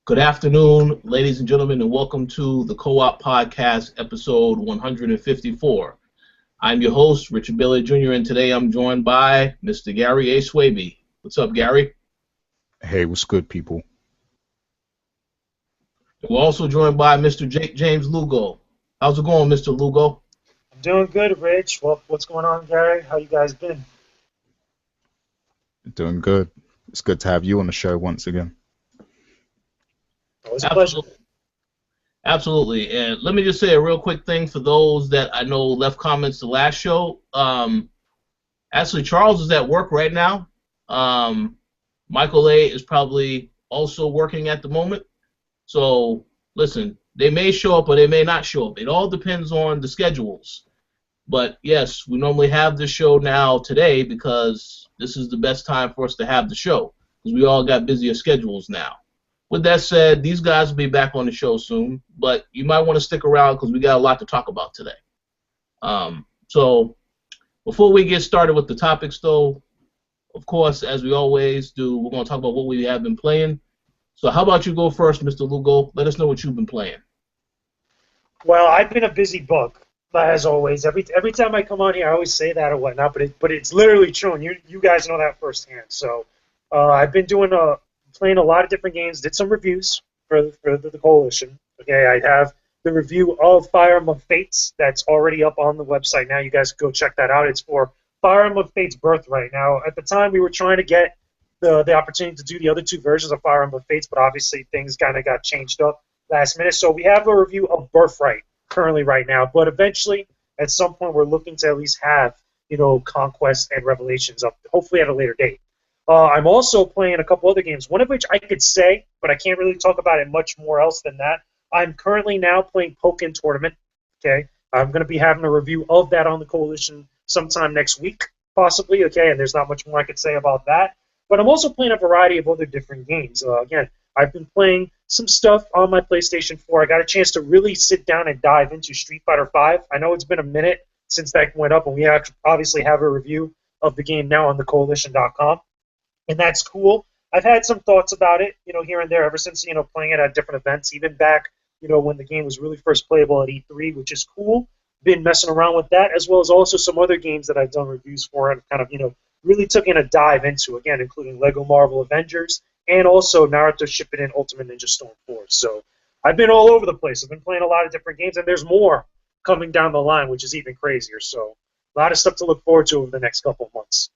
Good afternoon, ladies and gentlemen, and welcome to the Co-op Podcast, episode 154. I'm your host, Richard Bailey Jr., and today I'm joined by Mr. Gary A. Swaby. What's up, Gary? Hey, what's good, people? We're also joined by Mr. James Lugo. How's it going, Mr. Lugo? I'm doing good, Rich. Well, what's going on, Gary? How you guys been? Doing good. It's good to have you on the show once again. Always a pleasure. Absolutely. And let me just say a real quick thing for those that I know left comments the last show. Actually, Charles is at work right now. Michael A. is probably also working at the moment. So, listen, they may show up or they may not show up. It all depends on the schedules. But, yes, we normally have this show now today because this is the best time for us to have the show because we all got busier schedules now. With that said, these guys will be back on the show soon, but you might want to stick around because we got a lot to talk about today. So before we get started with the topics, though, of course, as we always do, we're going to talk about what we have been playing. So how about you go first, Mr. Lugo? Let us know what you've been playing. Well, I've been a busy book, as always. Every time I come on here, I always say that or whatnot, but it's literally true, and you guys know that firsthand. So I've been playing a lot of different games, did some reviews for the Coalition. Okay, I have the review of Fire Emblem Fates that's already up on the website now. You guys go check that out. It's for Fire Emblem Fates Birthright. Now, at the time, we were trying to get the opportunity to do the other two versions of Fire Emblem Fates, but obviously things kind of got changed up last minute. So we have a review of Birthright currently right now, but eventually, at some point, we're looking to at least have, Conquest and Revelations up, hopefully at a later date. I'm also playing a couple other games, one of which I could say, but I can't really talk about it much more else than that. I'm currently now playing Pokken Tournament. Okay, I'm going to be having a review of that on the Coalition sometime next week, possibly. Okay, and there's not much more I could say about that. But I'm also playing a variety of other different games. Again, I've been playing some stuff on my PlayStation 4. I got a chance to really sit down and dive into Street Fighter V. I know it's been a minute since that went up, and we obviously have a review of the game now on thecoalition.com. And that's cool. I've had some thoughts about it, here and there ever since, playing it at different events, even back, when the game was really first playable at E3, which is cool. Been messing around with that, as well as also some other games that I've done reviews for and kind of, really took in a dive into, again, including Lego Marvel Avengers and also Naruto Shippuden Ultimate Ninja Storm 4. So I've been all over the place. I've been playing a lot of different games, and there's more coming down the line, which is even crazier. So a lot of stuff to look forward to over the next couple of months.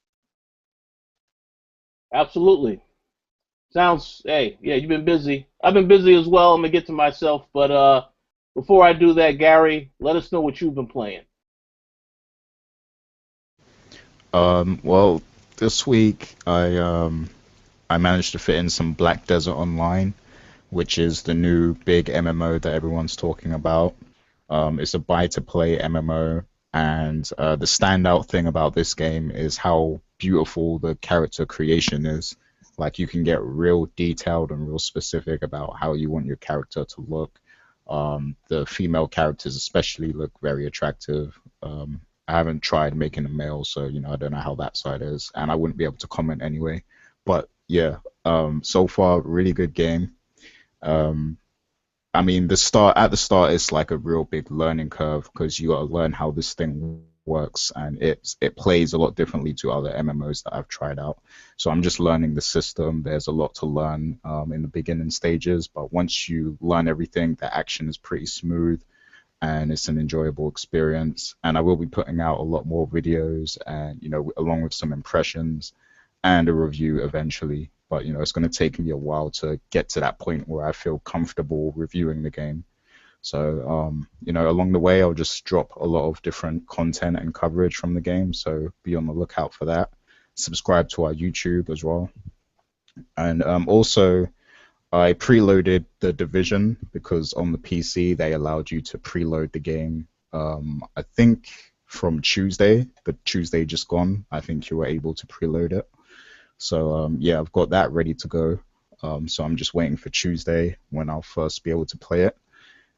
Absolutely. Hey, yeah, you've been busy. I've been busy as well. I'm going to get to myself. But before I do that, Gary, let us know what you've been playing. Well, this week I managed to fit in some Black Desert Online, which is the new big MMO that everyone's talking about. It's a buy-to-play MMO, and the standout thing about this game is how beautiful the character creation is. Like, you can get real detailed and real specific about how you want your character to look. The female characters especially look very attractive. I haven't tried making a male, so I don't know how that side is, and I wouldn't be able to comment anyway. But yeah, so far, really good game. I mean, at the start, it's like a real big learning curve because you got to learn how this thing works, and it plays a lot differently to other MMOs that I've tried out. So I'm just learning the system. There's a lot to learn in the beginning stages, but once you learn everything, the action is pretty smooth, and it's an enjoyable experience. And I will be putting out a lot more videos, and along with some impressions and a review eventually. But it's going to take me a while to get to that point where I feel comfortable reviewing the game. So, along the way, I'll just drop a lot of different content and coverage from the game. So be on the lookout for that. Subscribe to our YouTube as well. And also, I preloaded The Division because on the PC, they allowed you to preload the game. I think from Tuesday, the Tuesday just gone, I think you were able to preload it. So, yeah, I've got that ready to go. So I'm just waiting for Tuesday when I'll first be able to play it.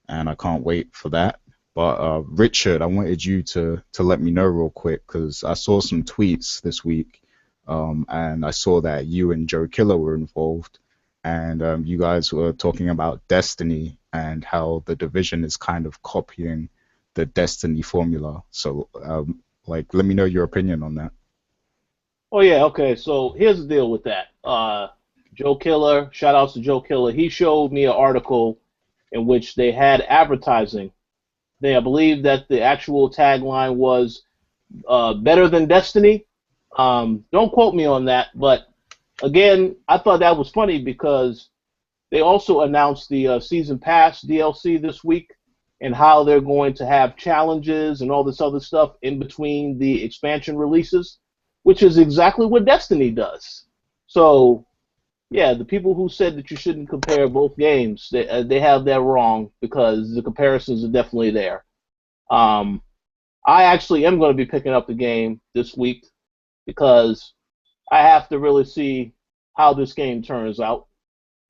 And I can't wait for that. But Richard, I wanted you to let me know real quick because I saw some tweets this week, and I saw that you and Joe Killer were involved. and you guys were talking about Destiny and how the Division is kind of copying the Destiny formula. So, like, let me know your opinion on that. Oh yeah, okay. So here's the deal with that. Joe Killer, shout outs to Joe Killer. He showed me an article in which they had advertising. I believe that the actual tagline was better than Destiny. Don't quote me on that, but again, I thought that was funny because they also announced the season pass DLC this week and how they're going to have challenges and all this other stuff in between the expansion releases, which is exactly what Destiny does. So, yeah, the people who said that you shouldn't compare both games, they have that wrong because the comparisons are definitely there. Um, I actually am going to be picking up the game this week because I have to really see how this game turns out.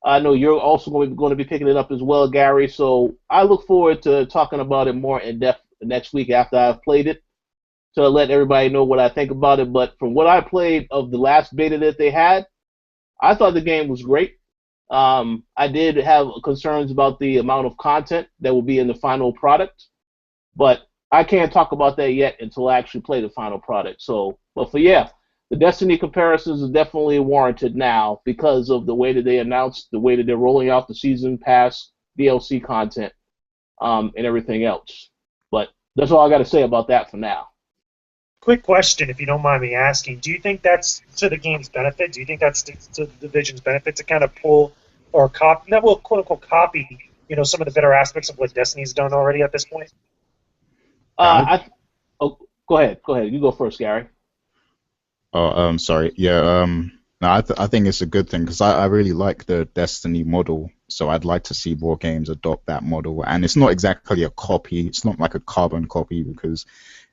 I know you're also going to be picking it up as well, Gary. So I look forward to talking about it more in depth next week after I've played it to let everybody know what I think about it. But from what I played of the last beta that they had, I thought the game was great. I did have concerns about the amount of content that will be in the final product, but I can't talk about that yet until I actually play the final product. So, but for yeah, the Destiny comparisons are definitely warranted now because of the way that they announced, the way that they're rolling out the season pass DLC content, and everything else. But that's all I got to say about that for now. Quick question, if you don't mind me asking. Do you think that's to the game's benefit? Do you think that's to the Division's benefit to kind of pull or copy, not well, quote unquote, copy, some of the better aspects of what Destiny's done already at this point? Yeah, Oh, go ahead. Go ahead. You go first, Gary. sorry. Yeah, no, I think it's a good thing because I really like the Destiny model. So I'd like to see more games adopt that model. And it's not exactly a copy. It's not like a carbon copy because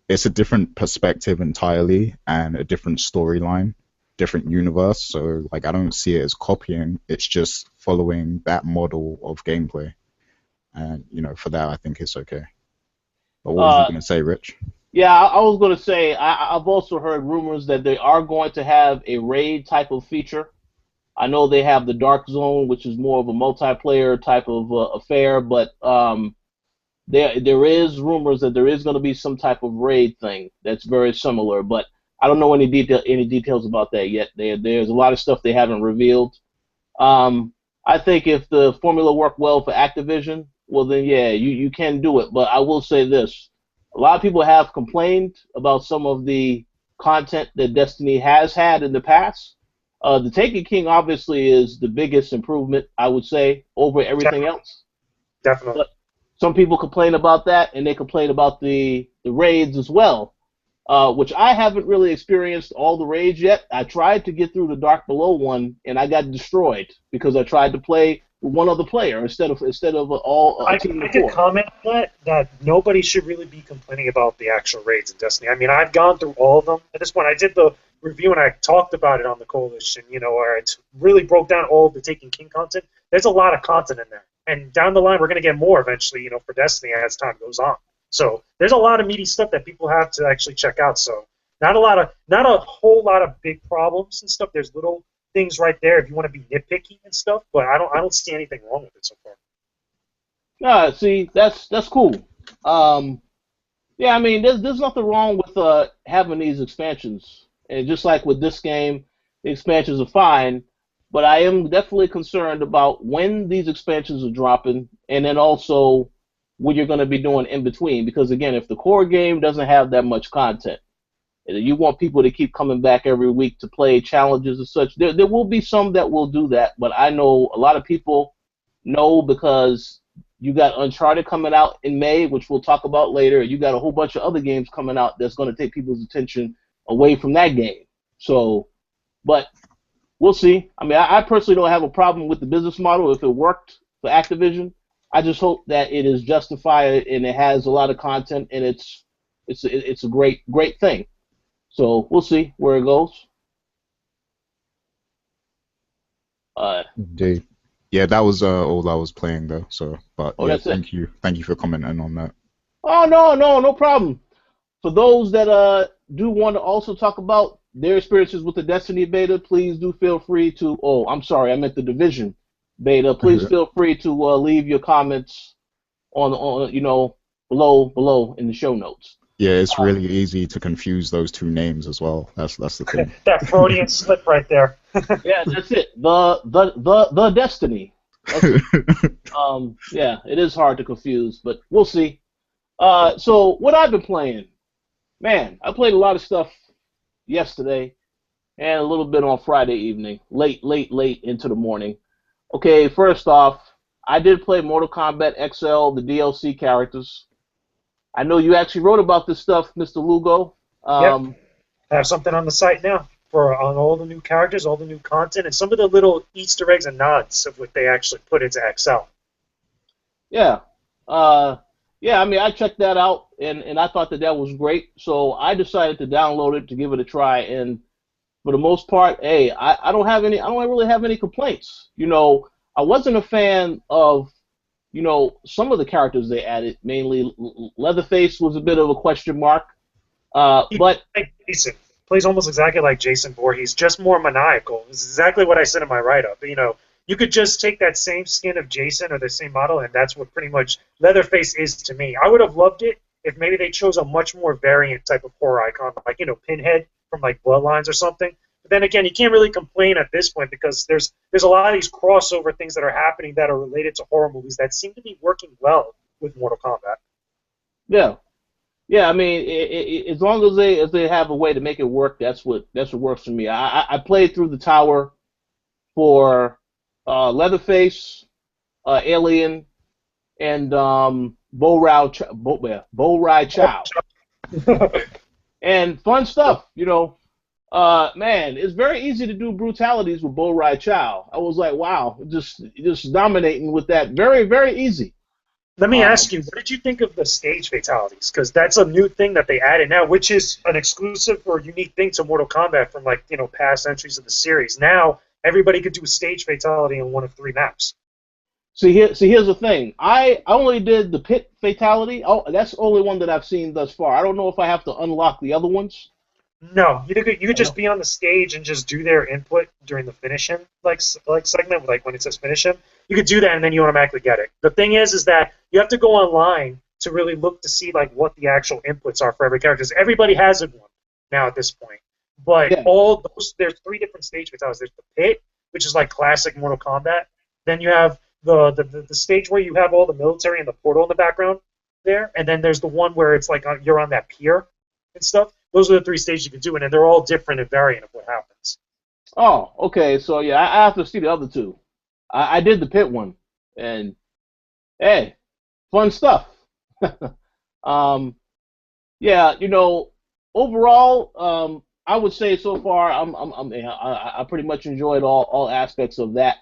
it's a different perspective entirely and a different storyline, different universe. So like I don't see it as copying. It's just following that model of gameplay. And for that I think it's okay. But what was you Uh, gonna say, Rich? yeah, I was going to say I've also heard rumors that they are going to have a raid type of feature. I know they have the Dark Zone, which is more of a multiplayer type of affair, but there is rumors that there is going to be some type of raid thing that's very similar, but I don't know any details about that yet. There's a lot of stuff they haven't revealed. Um, I think if the formula worked well for Activision, well then yeah, you can do it. But I will say this: a lot of people have complained about some of the content that Destiny has had in the past. The Taken King obviously is the biggest improvement, I would say, over everything else. Definitely. But some people complain about that, and they complain about the raids as well, which I haven't really experienced all the raids yet. I tried to get through the Dark Below one, and I got destroyed because I tried to play with one other player instead of all a team I of did four. comment on that nobody should really be complaining about the actual raids in Destiny. I mean, I've gone through all of them. At this point, I did the review and I talked about it on the Coalition, where it really broke down all of the Taken King content. There's a lot of content in there. And down the line, we're going to get more eventually, for Destiny as time goes on. So there's a lot of meaty stuff that people have to actually check out. So not a whole lot of big problems and stuff. There's little things right there if you want to be nitpicky and stuff, but I don't see anything wrong with it so far. See, that's cool. Um, yeah, I mean, there's nothing wrong with having these expansions, and just like with this game, the expansions are fine. But I am definitely concerned about when these expansions are dropping, and then also what you're going to be doing in between. Because again, if the core game doesn't have that much content, and you want people to keep coming back every week to play challenges and such, there will be some that will do that. But I know a lot of people know because you got Uncharted coming out in May, which we'll talk about later. You got a whole bunch of other games coming out that's going to take people's attention away from that game. So, but we'll see. I mean, I personally don't have a problem with the business model if it worked for Activision. I just hope that it is justified and it has a lot of content and it's a great thing. So we'll see where it goes. Indeed. Yeah, that was all I was playing though. So, but Oh, yeah, that's it. thank you for commenting on that. Oh no problem. For those that do want to also talk about their experiences with the Destiny beta, please do feel free to. Oh, I'm sorry, I meant the Division. beta. Please feel free to leave your comments on below in the show notes. Yeah, it's really easy to confuse those two names as well. That's the thing. That Freudian slip right there. Yeah, that's it. The Destiny. That's it. Yeah, it is hard to confuse, but we'll see. So what I've been playing, man, I played a lot of stuff yesterday and a little bit on Friday evening, late into the morning. Okay, first off, I did play Mortal Kombat XL, the DLC characters. I know you actually wrote about this stuff, Mr. Lugo. Yep. I have something on the site now on all the new characters, all the new content, and some of the little Easter eggs and nods of what they actually put into XL. Yeah. Yeah, I mean, I checked that out, and I thought that was great. So I decided to download it to give it a try, and for the most part, hey, I don't really have any complaints. I wasn't a fan of, some of the characters they added. Mainly, Leatherface was a bit of a question mark. But like Jason plays almost exactly like Jason Voorhees, just more maniacal. It's exactly what I said in my write-up. You could just take that same skin of Jason or the same model, and that's what pretty much Leatherface is to me. I would have loved it if maybe they chose a much more variant type of horror icon, like Pinhead from like Bloodlines or something. But then again, you can't really complain at this point because there's a lot of these crossover things that are happening that are related to horror movies that seem to be working well with Mortal Kombat. Yeah. Yeah, I mean, as long as they have a way to make it work, that's what works for me. I played through the tower for Leatherface, Alien, and Bo Rai Chow, and fun stuff. Man, it's very easy to do brutalities with Bo Rai Chow. I was like, wow, just dominating with that, very very easy. Let me ask you, what did you think of the stage fatalities? Because that's a new thing that they added now, which is an exclusive or unique thing to Mortal Kombat from past entries of the series. Now everybody could do a stage fatality on one of 3 maps. See, here's the thing. I only did the pit fatality. Oh, that's the only one that I've seen thus far. I don't know if I have to unlock the other ones. No, you could just be on the stage and just do their input during the finish him segment, like when it says finish him. You could do that and then you automatically get it. The thing is that you have to go online to really look to see what the actual inputs are for every character. Everybody has one now at this point. But yeah. There's 3 different stage fatalities. There's the pit, which is like classic Mortal Kombat. Then you have the stage where you have all the military and the portal in the background there, and then there's the one where it's like you're on that pier and stuff. Those are the 3 stages you can do, and they're all different and variant of what happens. Oh, okay. So yeah, I have to see the other 2. I did the pit one, and hey, fun stuff. Yeah, overall, I would say so far I pretty much enjoyed all aspects of that.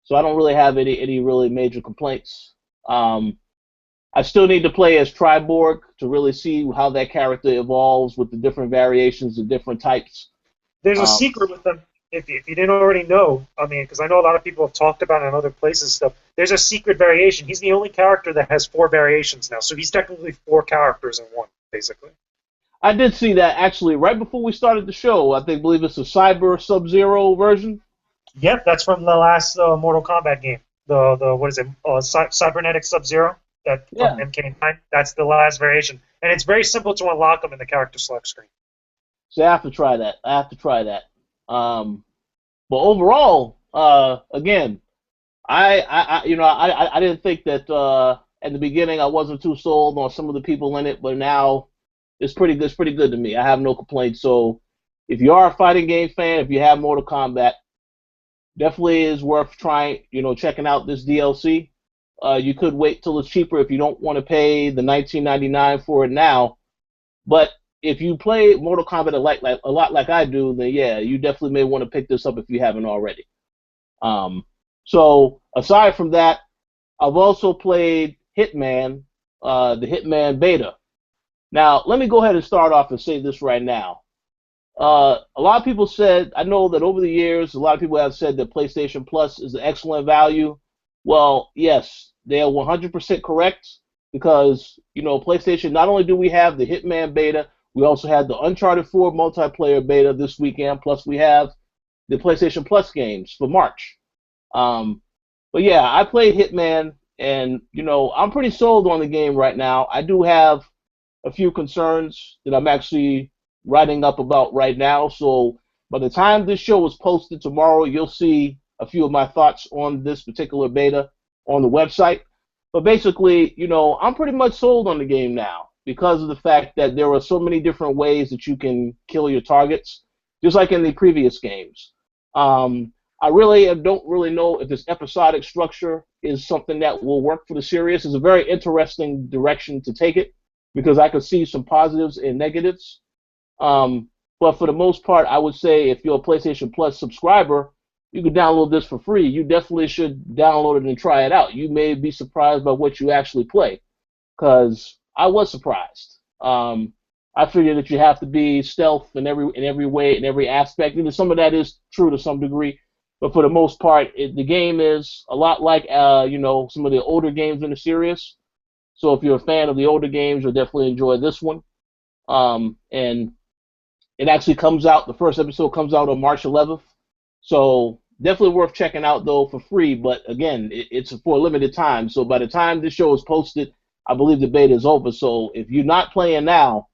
So I don't really have any really major complaints. I still need to play as Triborg to really see how that character evolves with the different variations, the different types. There's a secret with them, if you didn't already know. I mean, because I know a lot of people have talked about it in other places and stuff. There's a secret variation. He's the only character that has 4 variations now, so he's technically 4 characters in one, basically. I did see that actually right before we started the show. I believe it's a Cyber Sub-Zero version. Yep, that's from the last Mortal Kombat game. The what is it? Cybernetic Sub-Zero. That from MK9. That's the last variation, and it's very simple to unlock them in the character select screen. So I have to try that. But overall, again, I didn't think that at the beginning I wasn't too sold on some of the people in it, but now it's pretty good. It's pretty good to me. I have no complaints. So if you are a fighting game fan, if you have Mortal Kombat, definitely is worth trying. Checking out this DLC. You could wait till it's cheaper if you don't want to pay the $19.99 for it now. But if you play Mortal Kombat a lot like I do, then yeah, you definitely may want to pick this up if you haven't already. So aside from that, I've also played Hitman, the Hitman beta. Now, let me go ahead and start off and say this right now. A lot of people said, I know that over the years, a lot of people have said that PlayStation Plus is an excellent value. Well, yes, they are 100% correct because, PlayStation, not only do we have the Hitman beta, we also had the Uncharted 4 multiplayer beta this weekend, plus we have the PlayStation Plus games for March. But yeah, I played Hitman, and I'm pretty sold on the game right now. I do have a few concerns that I'm actually writing up about right now. So by the time this show is posted tomorrow, you'll see a few of my thoughts on this particular beta on the website. But basically, I'm pretty much sold on the game now because of the fact that there are so many different ways that you can kill your targets, just like in the previous games. I really don't really know if this episodic structure is something that will work for the series. It's a very interesting direction to take it because I could see some positives and negatives. But for the most part, I would say if you're a PlayStation Plus subscriber, you can download this for free. You definitely should download it and try it out. You may be surprised by what you actually play, because I was surprised. I figured that you have to be stealth in every way, in every aspect. Some of that is true to some degree, but for the most part, the game is a lot like some of the older games in the series. So if you're a fan of the older games, you'll definitely enjoy this one. And it actually comes out. The first episode comes out on March 11th. So definitely worth checking out though for free. But again, it's for a limited time. So by the time this show is posted, I believe the beta is over. So if you're not playing now,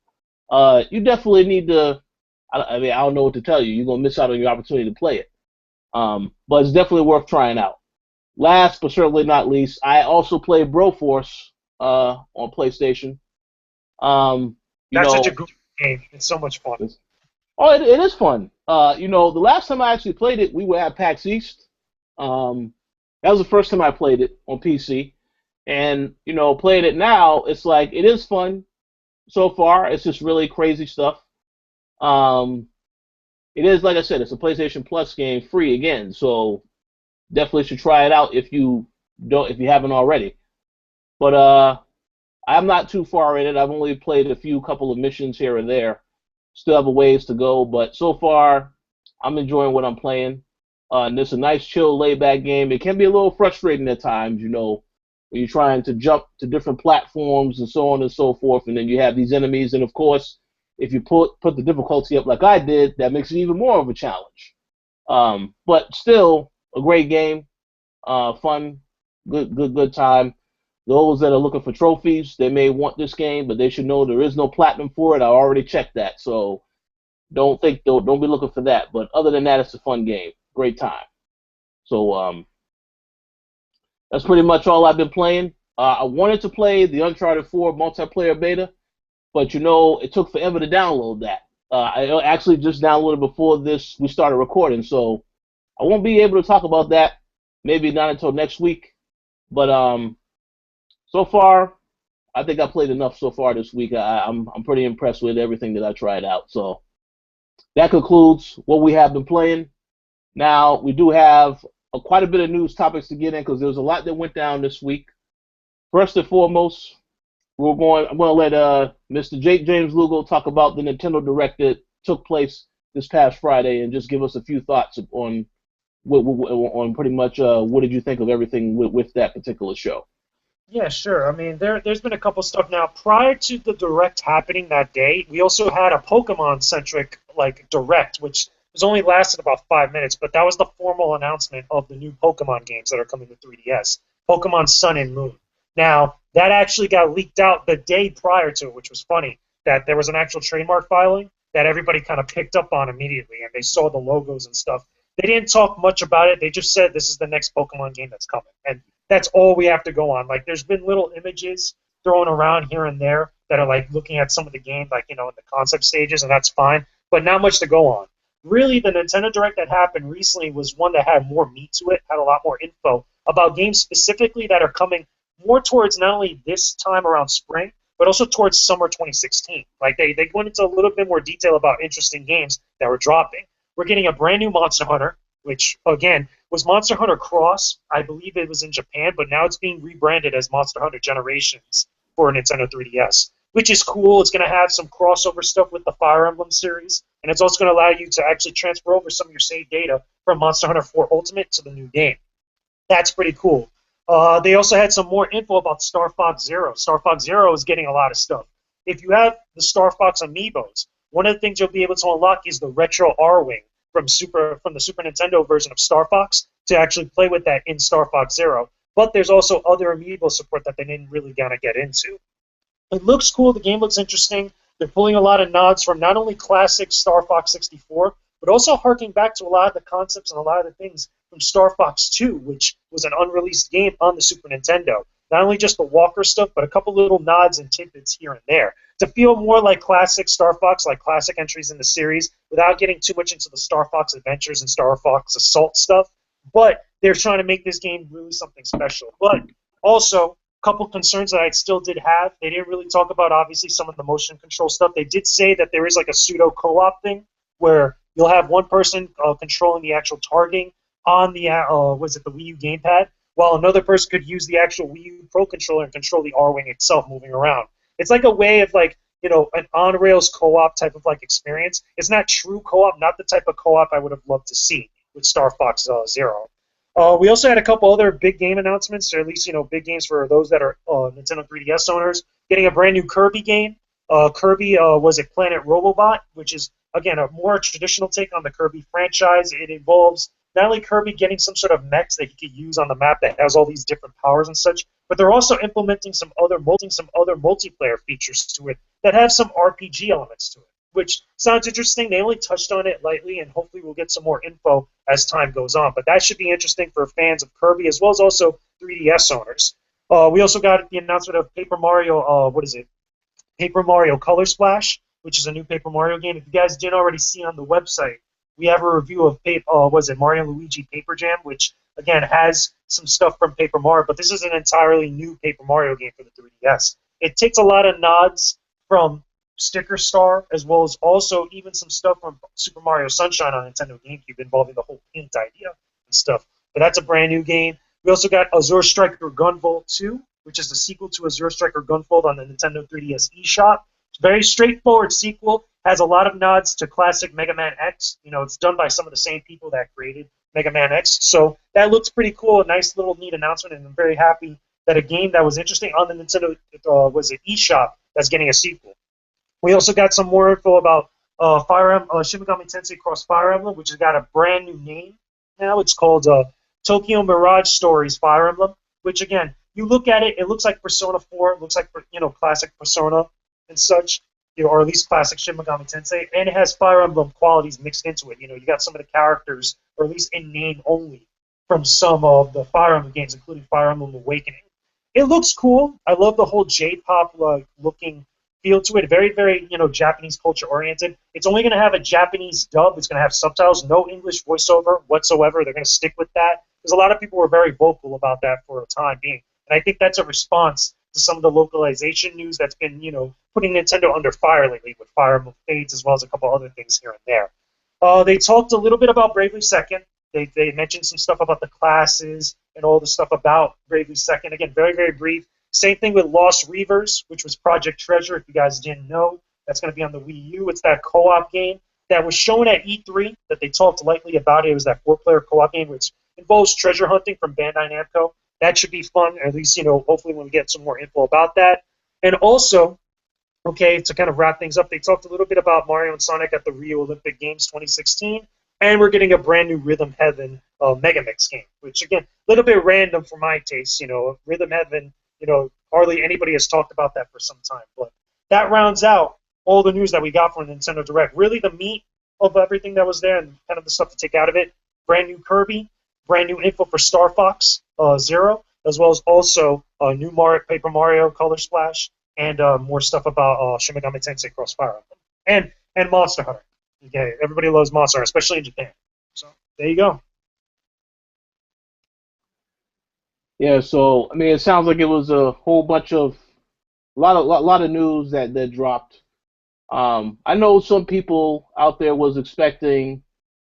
you definitely need to. I mean, I don't know what to tell you. You're gonna miss out on your opportunity to play it. But it's definitely worth trying out. Last but certainly not least, I also played Broforce on PlayStation. You That's such a know, good game. It's so much fun. oh, it is fun. The last time I actually played it, we were at PAX East. That was the first time I played it on PC. And, playing it now, it's like, it is fun so far. It's just really crazy stuff. Um, it is, like I said, it's a PlayStation Plus game, free again. So definitely should try it out if you haven't already. But I'm not too far in it. I've only played a couple of missions here and there. Still have a ways to go, but so far, I'm enjoying what I'm playing. And it's a nice, chill, laid-back game. It can be a little frustrating at times, when you're trying to jump to different platforms and so on and so forth, and then you have these enemies. And of course, if you put the difficulty up like I did, that makes it even more of a challenge. But still, a great game, fun, good time. Those that are looking for trophies, they may want this game, but they should know there is no platinum for it. I already checked that, so don't be looking for that. But other than that, it's a fun game, great time. So that's pretty much all I've been playing. I wanted to play the Uncharted 4 multiplayer beta, but it took forever to download that. I actually just downloaded before we started recording, so I won't be able to talk about that. Maybe not until next week. But so far, I think I played enough so far this week. I'm pretty impressed with everything that I tried out. So that concludes what we have been playing. Now we do have quite a bit of news topics to get in because there was a lot that went down this week. First and foremost, I'm going to let Mr. Jake James Lugo talk about the Nintendo Direct that took place this past Friday and just give us a few thoughts on pretty much what did you think of everything with that particular show. Yeah, sure. I mean, there's been a couple stuff now. Prior to the Direct happening that day, we also had a Pokemon-centric Direct, which was only lasted about 5 minutes, but that was the formal announcement of the new Pokemon games that are coming to 3DS, Pokemon Sun and Moon. Now, that actually got leaked out the day prior to it, which was funny, that there was an actual trademark filing that everybody kind of picked up on immediately, and they saw the logos and stuff. They didn't talk much about it. They just said this is the next Pokemon game that's coming, and that's all we have to go on. There's been little images thrown around here and there that are looking at some of the game, in the concept stages, and that's fine, but not much to go on. Really, the Nintendo Direct that happened recently was one that had more meat to it, had a lot more info about games specifically that are coming more towards not only this time around spring, but also towards summer 2016. They went into a little bit more detail about interesting games that were dropping. We're getting a brand new Monster Hunter, which, again, was Monster Hunter Cross. I believe it was in Japan, but now it's being rebranded as Monster Hunter Generations for Nintendo 3DS, which is cool. It's going to have some crossover stuff with the Fire Emblem series, and it's also going to allow you to actually transfer over some of your saved data from Monster Hunter 4 Ultimate to the new game. That's pretty cool. They also had some more info about Star Fox Zero. Star Fox Zero is getting a lot of stuff. If you have the Star Fox amiibos, one of the things you'll be able to unlock is the Retro R-Wing from the Super Nintendo version of Star Fox. to actually play with that in Star Fox Zero. But there's also other amiibo support that they didn't really gonna get into. It looks cool. The game looks interesting. They're pulling a lot of nods from not only classic Star Fox 64, but also harking back to a lot of the concepts and a lot of the things from Star Fox 2, which was an unreleased game on the Super Nintendo. Not only just the Walker stuff, but a couple little nods and tidbits here and there to feel more like classic Star Fox, like classic entries in the series, without getting too much into the Star Fox Adventures and Star Fox Assault stuff. But they're trying to make this game really something special. But also, couple concerns that I still did have. They didn't really talk about, obviously, some of the motion control stuff. They did say that there is like a pseudo co-op thing where you'll have one person controlling the actual targeting on the the Wii U gamepad, while another person could use the actual Wii U Pro controller and control the R-Wing itself moving around. It's like a way of like, an on-rails co-op type of like experience. It's not true co-op, not the type of co-op I would have loved to see with Star Fox Zero. We also had a couple other big game announcements, or at least, big games for those that are Nintendo 3DS owners. Getting a brand new Kirby game. Kirby was a Planet Robobot, which is, again, a more traditional take on the Kirby franchise. It involves not only Kirby getting some sort of mechs that he could use on the map that has all these different powers and such, but they're also implementing some other multiplayer features to it that have some RPG elements to it, which sounds interesting. They only touched on it lightly, and hopefully we'll get some more info as time goes on. But that should be interesting for fans of Kirby as well as also 3DS owners. We also got the announcement of Paper Mario, Paper Mario Color Splash, which is a new Paper Mario game. If you guys didn't already see on the website, we have a review of Mario and Luigi Paper Jam, which, again, has some stuff from Paper Mario, but this is an entirely new Paper Mario game for the 3DS. It takes a lot of nods from Sticker Star, as well as also even some stuff from Super Mario Sunshine on Nintendo GameCube involving the whole paint idea and stuff. But that's a brand new game. We also got Azure Striker Gunvolt 2, which is the sequel to Azure Striker Gunvolt on the Nintendo 3DS eShop. It's a very straightforward sequel, has a lot of nods to classic Mega Man X. It's done by some of the same people that created Mega Man X. So that looks pretty cool, a nice little neat announcement, and I'm very happy that a game that was interesting on the Nintendo eShop that's getting a sequel. We also got some more info about Shin Megami Tensei Cross Fire Emblem, which has got a brand new name now. It's called Tokyo Mirage Stories Fire Emblem, which, again, you look at it, it looks like Persona 4, it looks like, classic Persona and such, or at least classic Shin Megami Tensei, and it has Fire Emblem qualities mixed into it. You got some of the characters, or at least in name only, from some of the Fire Emblem games, including Fire Emblem Awakening. It looks cool. I love the whole J-pop looking feel to it. Very, very, Japanese culture oriented. It's only going to have a Japanese dub. It's going to have subtitles, no English voiceover whatsoever. They're going to stick with that because a lot of people were very vocal about that for a time being. And I think that's a response to some of the localization news that's been, putting Nintendo under fire lately with Fire Emblem Fates as well as a couple other things here and there. They talked a little bit about Bravely Second. They mentioned some stuff about the classes and all the stuff about Bravely Second. Again, very, very brief. Same thing with Lost Reavers, which was Project Treasure, if you guys didn't know. That's going to be on the Wii U. It's that co-op game that was shown at E3 that they talked lightly about. It was that 4-player co-op game which involves treasure hunting from Bandai Namco. That should be fun, at least, hopefully when we get some more info about that. And also, to kind of wrap things up, they talked a little bit about Mario and Sonic at the Rio Olympic Games 2016, and we're getting a brand new Rhythm Heaven Mega Mix game, which, again, a little bit random for my taste. Rhythm Heaven, hardly anybody has talked about that for some time. But that rounds out all the news that we got from Nintendo Direct. Really the meat of everything that was there and kind of the stuff to take out of it. Brand new Kirby, brand new info for Star Fox Zero, as well as also new Paper Mario Color Splash, and more stuff about Shin Megami Tensei Cross Fire Emblem. And Monster Hunter. Okay, everybody loves Monster Hunter, especially in Japan. So there you go. Yeah, so it sounds like it was a whole bunch of lot of news that dropped. I know some people out there was expecting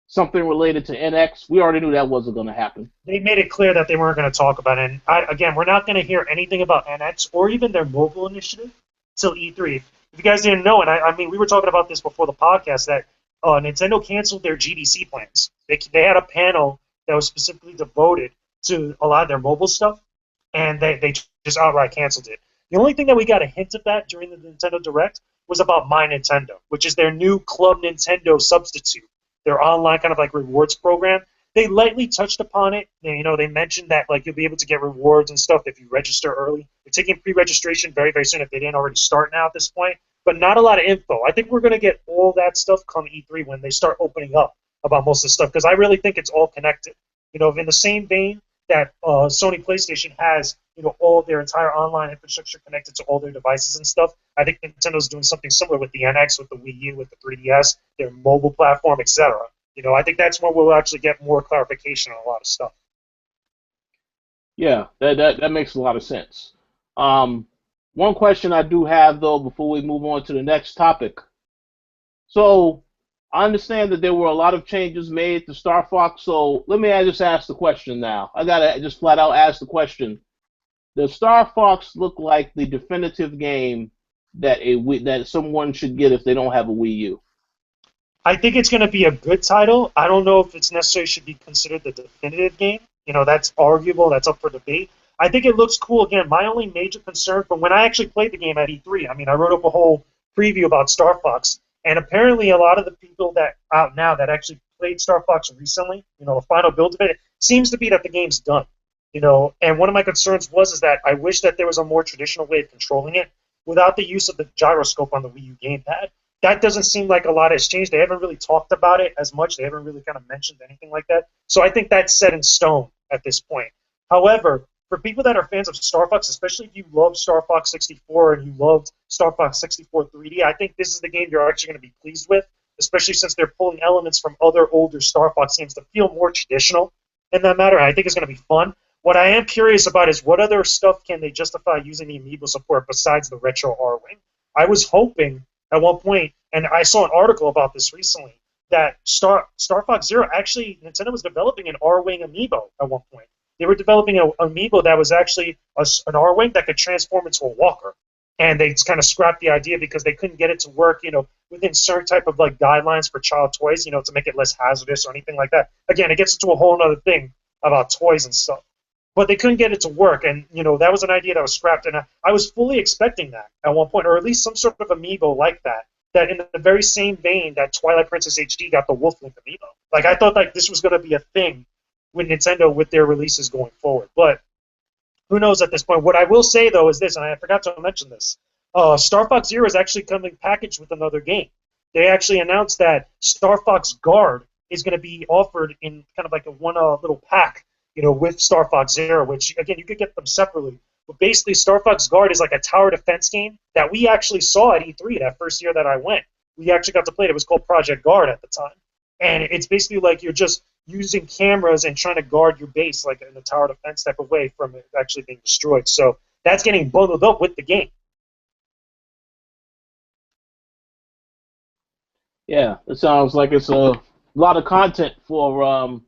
something related to NX. We already knew that wasn't going to happen. They made it clear that they weren't going to talk about it. And again, we're not going to hear anything about NX or even their mobile initiative till E3. If you guys didn't know, and we were talking about this before the podcast, that Nintendo canceled their GDC plans. They had a panel that was specifically devoted to a lot of their mobile stuff, and they just outright canceled it. The only thing that we got a hint of that during the Nintendo Direct was about My Nintendo, which is their new Club Nintendo substitute, their online kind of like rewards program they lightly touched upon it. They mentioned that like you'll be able to get rewards and stuff if you register early. They're taking pre-registration very, very soon if they didn't already start now at this point. But not a lot of info. I think we're going to get all that stuff come E3 when they start opening up about most of the stuff, because I really think it's all connected. In the same vein that Sony PlayStation has, all of their entire online infrastructure connected to all their devices and stuff. I think Nintendo's doing something similar with the NX, with the Wii U, with the 3DS, their mobile platform, etc. I think that's when we'll actually get more clarification on a lot of stuff. Yeah, that makes a lot of sense. One question I do have, though, before we move on to the next topic. So, I understand that there were a lot of changes made to Star Fox, so let me just ask the question now. I gotta just flat out ask the question. Does Star Fox look like the definitive game that that someone should get if they don't have a Wii U? I think it's going to be a good title. I don't know if it's necessarily should be considered the definitive game. That's arguable. That's up for debate. I think it looks cool. Again, my only major concern from when I actually played the game at E3, I wrote up a whole preview about Star Fox, and apparently a lot of the people that out now that actually played Star Fox recently, the final build of it, seems to be that the game's done. And one of my concerns is that I wish that there was a more traditional way of controlling it without the use of the gyroscope on the Wii U gamepad. That doesn't seem like a lot has changed. They haven't really talked about it as much. They haven't really kind of mentioned anything like that. So I think that's set in stone at this point. However, for people that are fans of Star Fox, especially if you love Star Fox 64 and you loved Star Fox 64 3D, I think this is the game you're actually going to be pleased with, especially since they're pulling elements from other older Star Fox games to feel more traditional in that matter. And I think it's going to be fun. What I am curious about is what other stuff can they justify using the amiibo support besides the retro R-Wing? I was hoping at one point, and I saw an article about this recently, that Star Fox Zero, actually, Nintendo was developing an R-Wing amiibo at one point. They were developing an amiibo that was actually an R-Wing that could transform into a walker. And they kind of scrapped the idea because they couldn't get it to work, within certain type of like guidelines for child toys, to make it less hazardous or anything like that. Again, it gets into a whole other thing about toys and stuff. But they couldn't get it to work, and that was an idea that was scrapped, and I was fully expecting that at one point, or at least some sort of amiibo like that. That in the very same vein that Twilight Princess HD got the Wolf Link amiibo. Like I thought, like this was going to be a thing with Nintendo with their releases going forward, but who knows at this point? What I will say though is this, and I forgot to mention this: Star Fox Zero is actually coming packaged with another game. They actually announced that Star Fox Guard is going to be offered in kind of like a one little pack. With Star Fox Zero, which, again, you could get them separately. But basically, Star Fox Guard is like a tower defense game that we actually saw at E3 that first year that I went. We actually got to play it. It was called Project Guard at the time. And it's basically like you're just using cameras and trying to guard your base like in a tower defense type of way from it actually being destroyed. So that's getting bundled up with the game. Yeah, it sounds like it's a lot of content for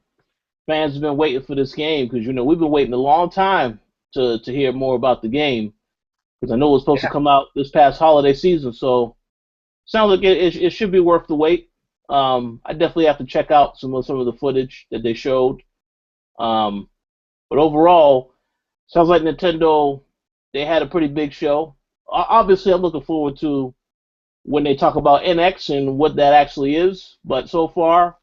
fans have been waiting for this game because we've been waiting a long time to hear more about the game because I know it was supposed to come out this past holiday season. So sounds like it should be worth the wait. I definitely have to check out some of the footage that they showed. But overall, sounds like Nintendo, they had a pretty big show. Obviously, I'm looking forward to when they talk about NX and what that actually is. But so far,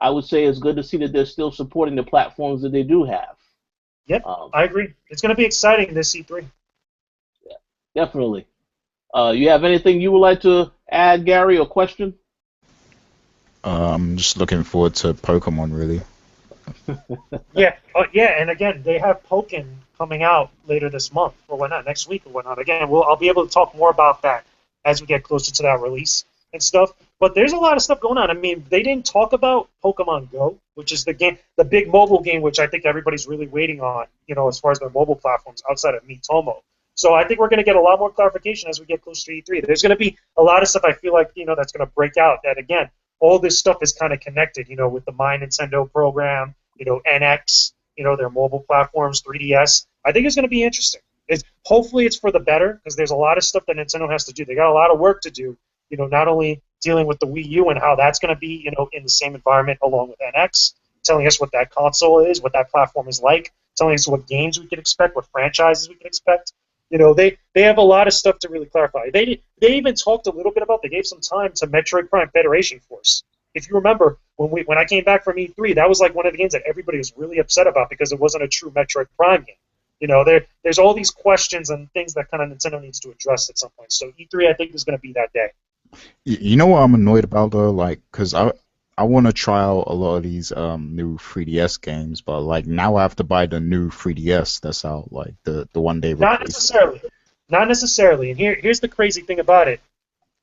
I would say it's good to see that they're still supporting the platforms that they do have. Yep, I agree. It's going to be exciting this E3. Yeah, definitely. You have anything you would like to add, Gary, or question? I'm just looking forward to Pokemon, really. Yeah, and again, they have Pokken coming out later this month, or whatnot, next week or whatnot. Again, I'll be able to talk more about that as we get closer to that release and stuff. But there's a lot of stuff going on. They didn't talk about Pokemon Go, which is the big mobile game, which I think everybody's really waiting on, as far as their mobile platforms outside of Miitomo. So I think we're going to get a lot more clarification as we get closer to E3. There's going to be a lot of stuff I feel like, that's going to break out. That, again, all this stuff is kind of connected, with the My Nintendo program, NX, their mobile platforms, 3DS. I think it's going to be interesting. Hopefully it's for the better, because there's a lot of stuff that Nintendo has to do. They got a lot of work to do, not only dealing with the Wii U and how that's going to be, in the same environment along with NX, telling us what that console is, what that platform is like, telling us what games we can expect, what franchises we can expect. They have a lot of stuff to really clarify. They even talked a little bit about, they gave some time to Metroid Prime Federation Force. if you remember, when I came back from E3, that was like one of the games that everybody was really upset about because it wasn't a true Metroid Prime game. There's all these questions and things that kind of Nintendo needs to address at some point. So E3, I think, is going to be that day. You know what I'm annoyed about though, like, cause I want to try out a lot of these new 3DS games, but like now I have to buy the new 3DS that's out, like the one they Not replaced. necessarily. Not necessarily. And here's the crazy thing about it.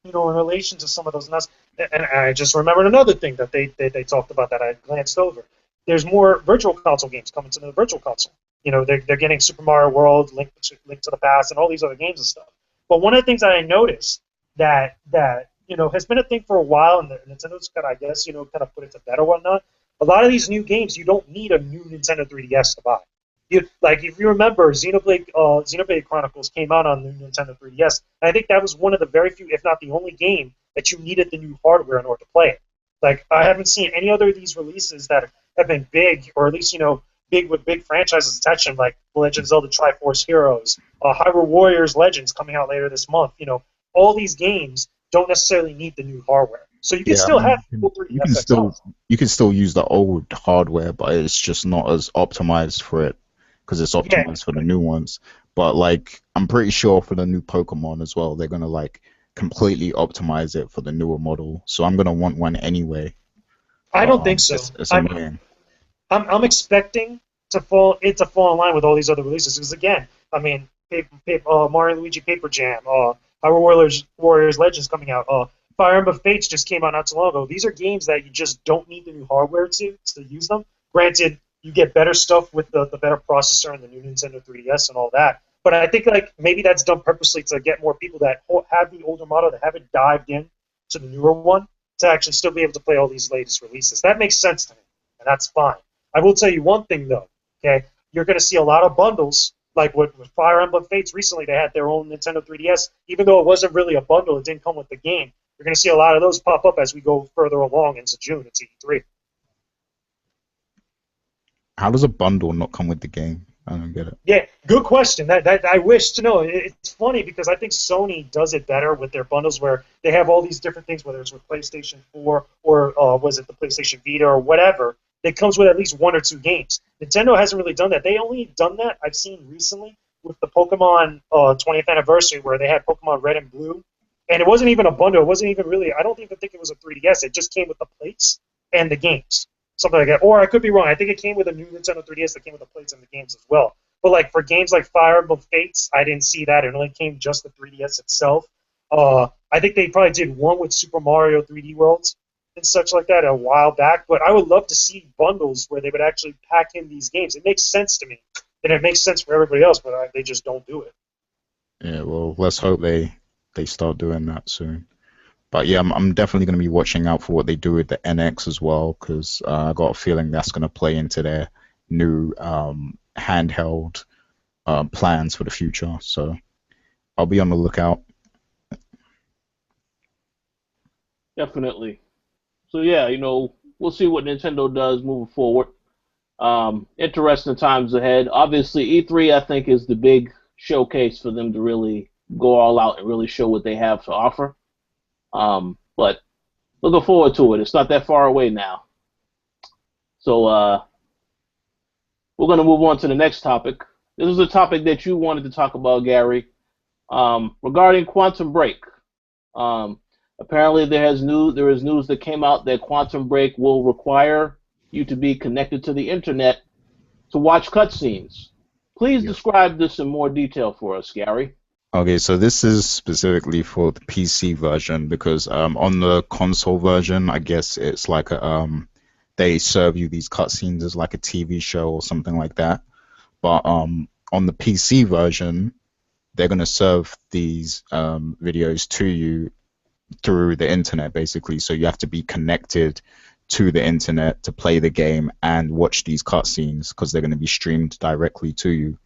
In relation to some of those nuts, and I just remembered another thing that they talked about that I glanced over. There's more virtual console games coming to the virtual console. They're getting Super Mario World, Link to the Past, and all these other games and stuff. But one of the things that I noticed that has been a thing for a while, and Nintendo's kind of, I guess, kind of put it to bed or whatnot. A lot of these new games, you don't need a new Nintendo 3DS to buy. Like if you remember, Xenoblade Chronicles came out on the Nintendo 3DS, and I think that was one of the very few, if not the only game that you needed the new hardware in order to play it. Like I haven't seen any other of these releases that have been big, or at least big with big franchises attached to them, like Legend of Zelda Triforce Heroes, Hyrule Warriors Legends coming out later this month. All these games don't necessarily need the new hardware, so you can Yeah, I still mean, have full 3DS you can still use the old hardware, but it's just not as optimized for it because it's Yeah, optimized for the new ones. But like, I'm pretty sure for the new Pokemon as well, they're gonna like completely optimize it for the newer model. So I'm gonna want one anyway. I But don't think so. it's annoying. I'm expecting to fall in line with all these other releases because again, I mean, Mario and Luigi Paper Jam, Hyrule Warriors Legends coming out, Fire Emblem Fates just came out not too long ago. These are games that you just don't need the new hardware to use them. Granted, you get better stuff with the better processor and the new Nintendo 3DS and all that. But I think like maybe that's done purposely to get more people that have the older model that haven't dived in to the newer one to actually still be able to play all these latest releases. That makes sense to me, and that's fine. I will tell you one thing though. Okay, you're going to see a lot of bundles like with Fire Emblem Fates recently. They had their own Nintendo 3DS, even though it wasn't really a bundle. It didn't come with the game. You're going to see a lot of those pop up as we go further along into June. It's E3. How does a bundle not come with the game? I don't get it. Yeah, good question. That I wish to know. It's funny because I think Sony does it better with their bundles where they have all these different things, whether it's with PlayStation 4 or was it the PlayStation Vita or whatever. That comes with at least one or two games. Nintendo hasn't really done that. They only done that I've seen recently with the Pokemon 20th anniversary where they had Pokemon Red and Blue, and it wasn't even a bundle. It wasn't even really. I don't even think it was a 3DS. It just came with the plates and the games, something like that. Or I could be wrong. I think it came with a new Nintendo 3DS that came with the plates and the games as well. But like for games like Fire Emblem Fates, I didn't see that. It only came just the 3DS itself. I think they probably did one with Super Mario 3D Worlds and such like that a while back. But I would love to see bundles where they would actually pack in these games. It makes sense to me, and it makes sense for everybody else, but they just don't do it. Yeah, well, let's hope they start doing that soon. But yeah, I'm definitely going to be watching out for what they do with the NX as well, because I got a feeling that's going to play into their new handheld plans for the future. So I'll be on the lookout. Definitely. So yeah, we'll see what Nintendo does moving forward. Interesting times ahead. Obviously, E3 I think is the big showcase for them to really go all out and really show what they have to offer. But looking forward to it. It's not that far away now. So we're going to move on to the next topic. This is a topic that you wanted to talk about, Gary, regarding Quantum Break. Apparently, there is news that came out that Quantum Break will require you to be connected to the internet to watch cutscenes. Please describe this in more detail for us, Gary. Okay, so this is specifically for the PC version because on the console version, I guess it's like they serve you these cutscenes as like a TV show or something like that. But on the PC version, they're going to serve these videos to you through the internet, basically. So you have to be connected to the internet to play the game and watch these cutscenes because they're going to be streamed directly to you.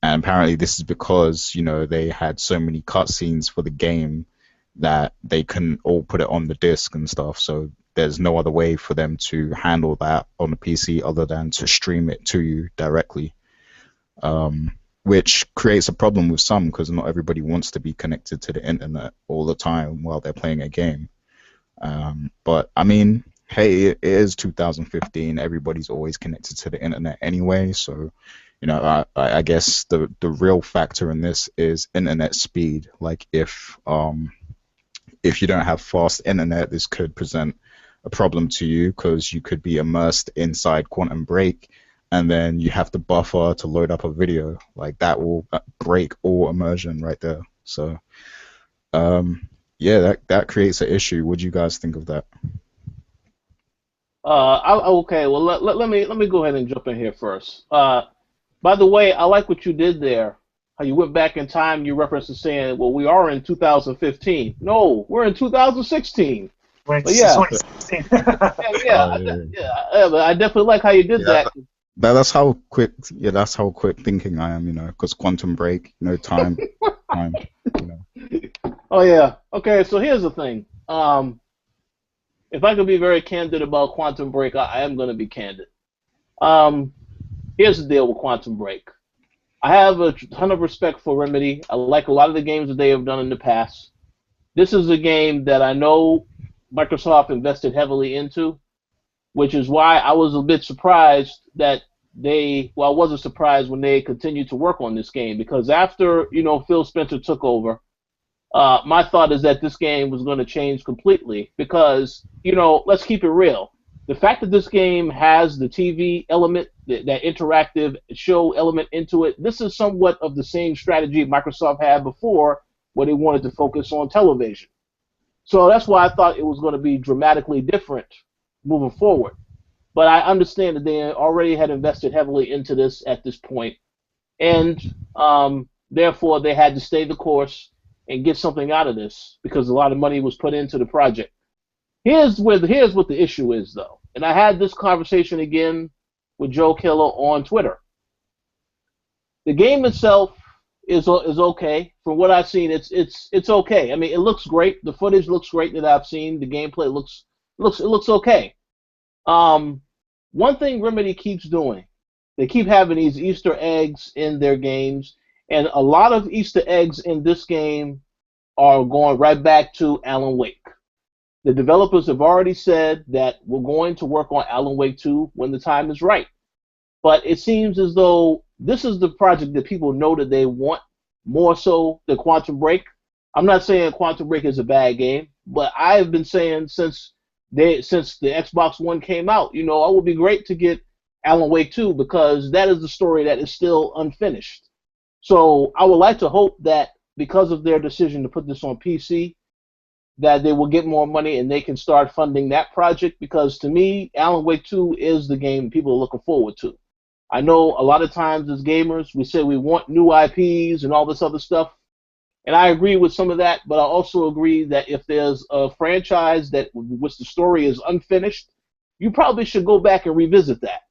And apparently this is because, they had so many cutscenes for the game that they couldn't all put it on the disc and stuff. So there's no other way for them to handle that on the PC other than to stream it to you directly, which creates a problem with some because not everybody wants to be connected to the internet all the time while they're playing a game. But I mean, hey, it is 2015. Everybody's always connected to the internet anyway. So, I guess the real factor in this is internet speed. Like if you don't have fast internet, this could present a problem to you because you could be immersed inside Quantum Break, and then you have to buffer to load up a video. Like that will break all immersion right there. So, yeah, that creates an issue. What do you guys think of that? Okay. Well, let me go ahead and jump in here first. By the way, I like what you did there. How you went back in time. You referenced to saying, "Well, we are in 2015." No, we're in 2016. When But it's yeah, 2016. yeah, Oh yeah, but I definitely like how you did yeah. that. That's how quick. Yeah, that's how quick thinking I am. Because Quantum Break, time. You know. Oh yeah. Okay. So here's the thing. If I could be very candid about Quantum Break, I am going to be candid. Um, Here's the deal with Quantum Break. I have a ton of respect for Remedy. I like a lot of the games that they have done in the past. This is a game that I know Microsoft invested heavily into, which is why I was a bit surprised that I wasn't surprised when they continued to work on this game because after, Phil Spencer took over, my thought is that this game was going to change completely because, let's keep it real. The fact that this game has the TV element, that interactive show element into it, this is somewhat of the same strategy Microsoft had before where they wanted to focus on television. So that's why I thought it was going to be dramatically different moving forward. But I understand that they already had invested heavily into this at this point, and therefore they had to stay the course and get something out of this because a lot of money was put into the project. Here's what the issue is though, and I had this conversation again with Joe Killer on Twitter. The game itself is okay. From what I've seen, it's okay. I mean, it looks great. The footage looks great that I've seen. The gameplay looks okay. One thing Remedy keeps doing, they keep having these Easter eggs in their games, and a lot of Easter eggs in this game are going right back to Alan Wake. The developers have already said that we're going to work on Alan Wake 2 when the time is right. But it seems as though this is the project that people know that they want more so than Quantum Break. I'm not saying Quantum Break is a bad game, but I have been saying since the Xbox One came out, it would be great to get Alan Wake 2 because that is the story that is still unfinished. So I would like to hope that because of their decision to put this on PC, that they will get more money and they can start funding that project because to me, Alan Wake 2 is the game people are looking forward to. I know a lot of times as gamers, we say we want new IPs and all this other stuff, and I agree with some of that, but I also agree that if there's a franchise that which the story is unfinished, you probably should go back and revisit that.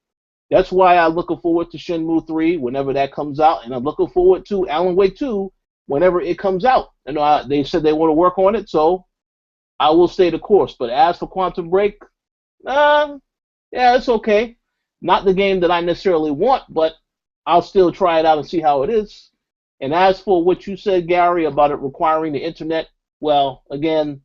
That's why I'm looking forward to Shenmue 3 whenever that comes out, and I'm looking forward to Alan Wake 2 whenever it comes out. They said they want to work on it, so I will stay the course. But as for Quantum Break, yeah, it's okay. Not the game that I necessarily want, but I'll still try it out and see how it is. And as for what you said, Gary, about it requiring the internet, well, again,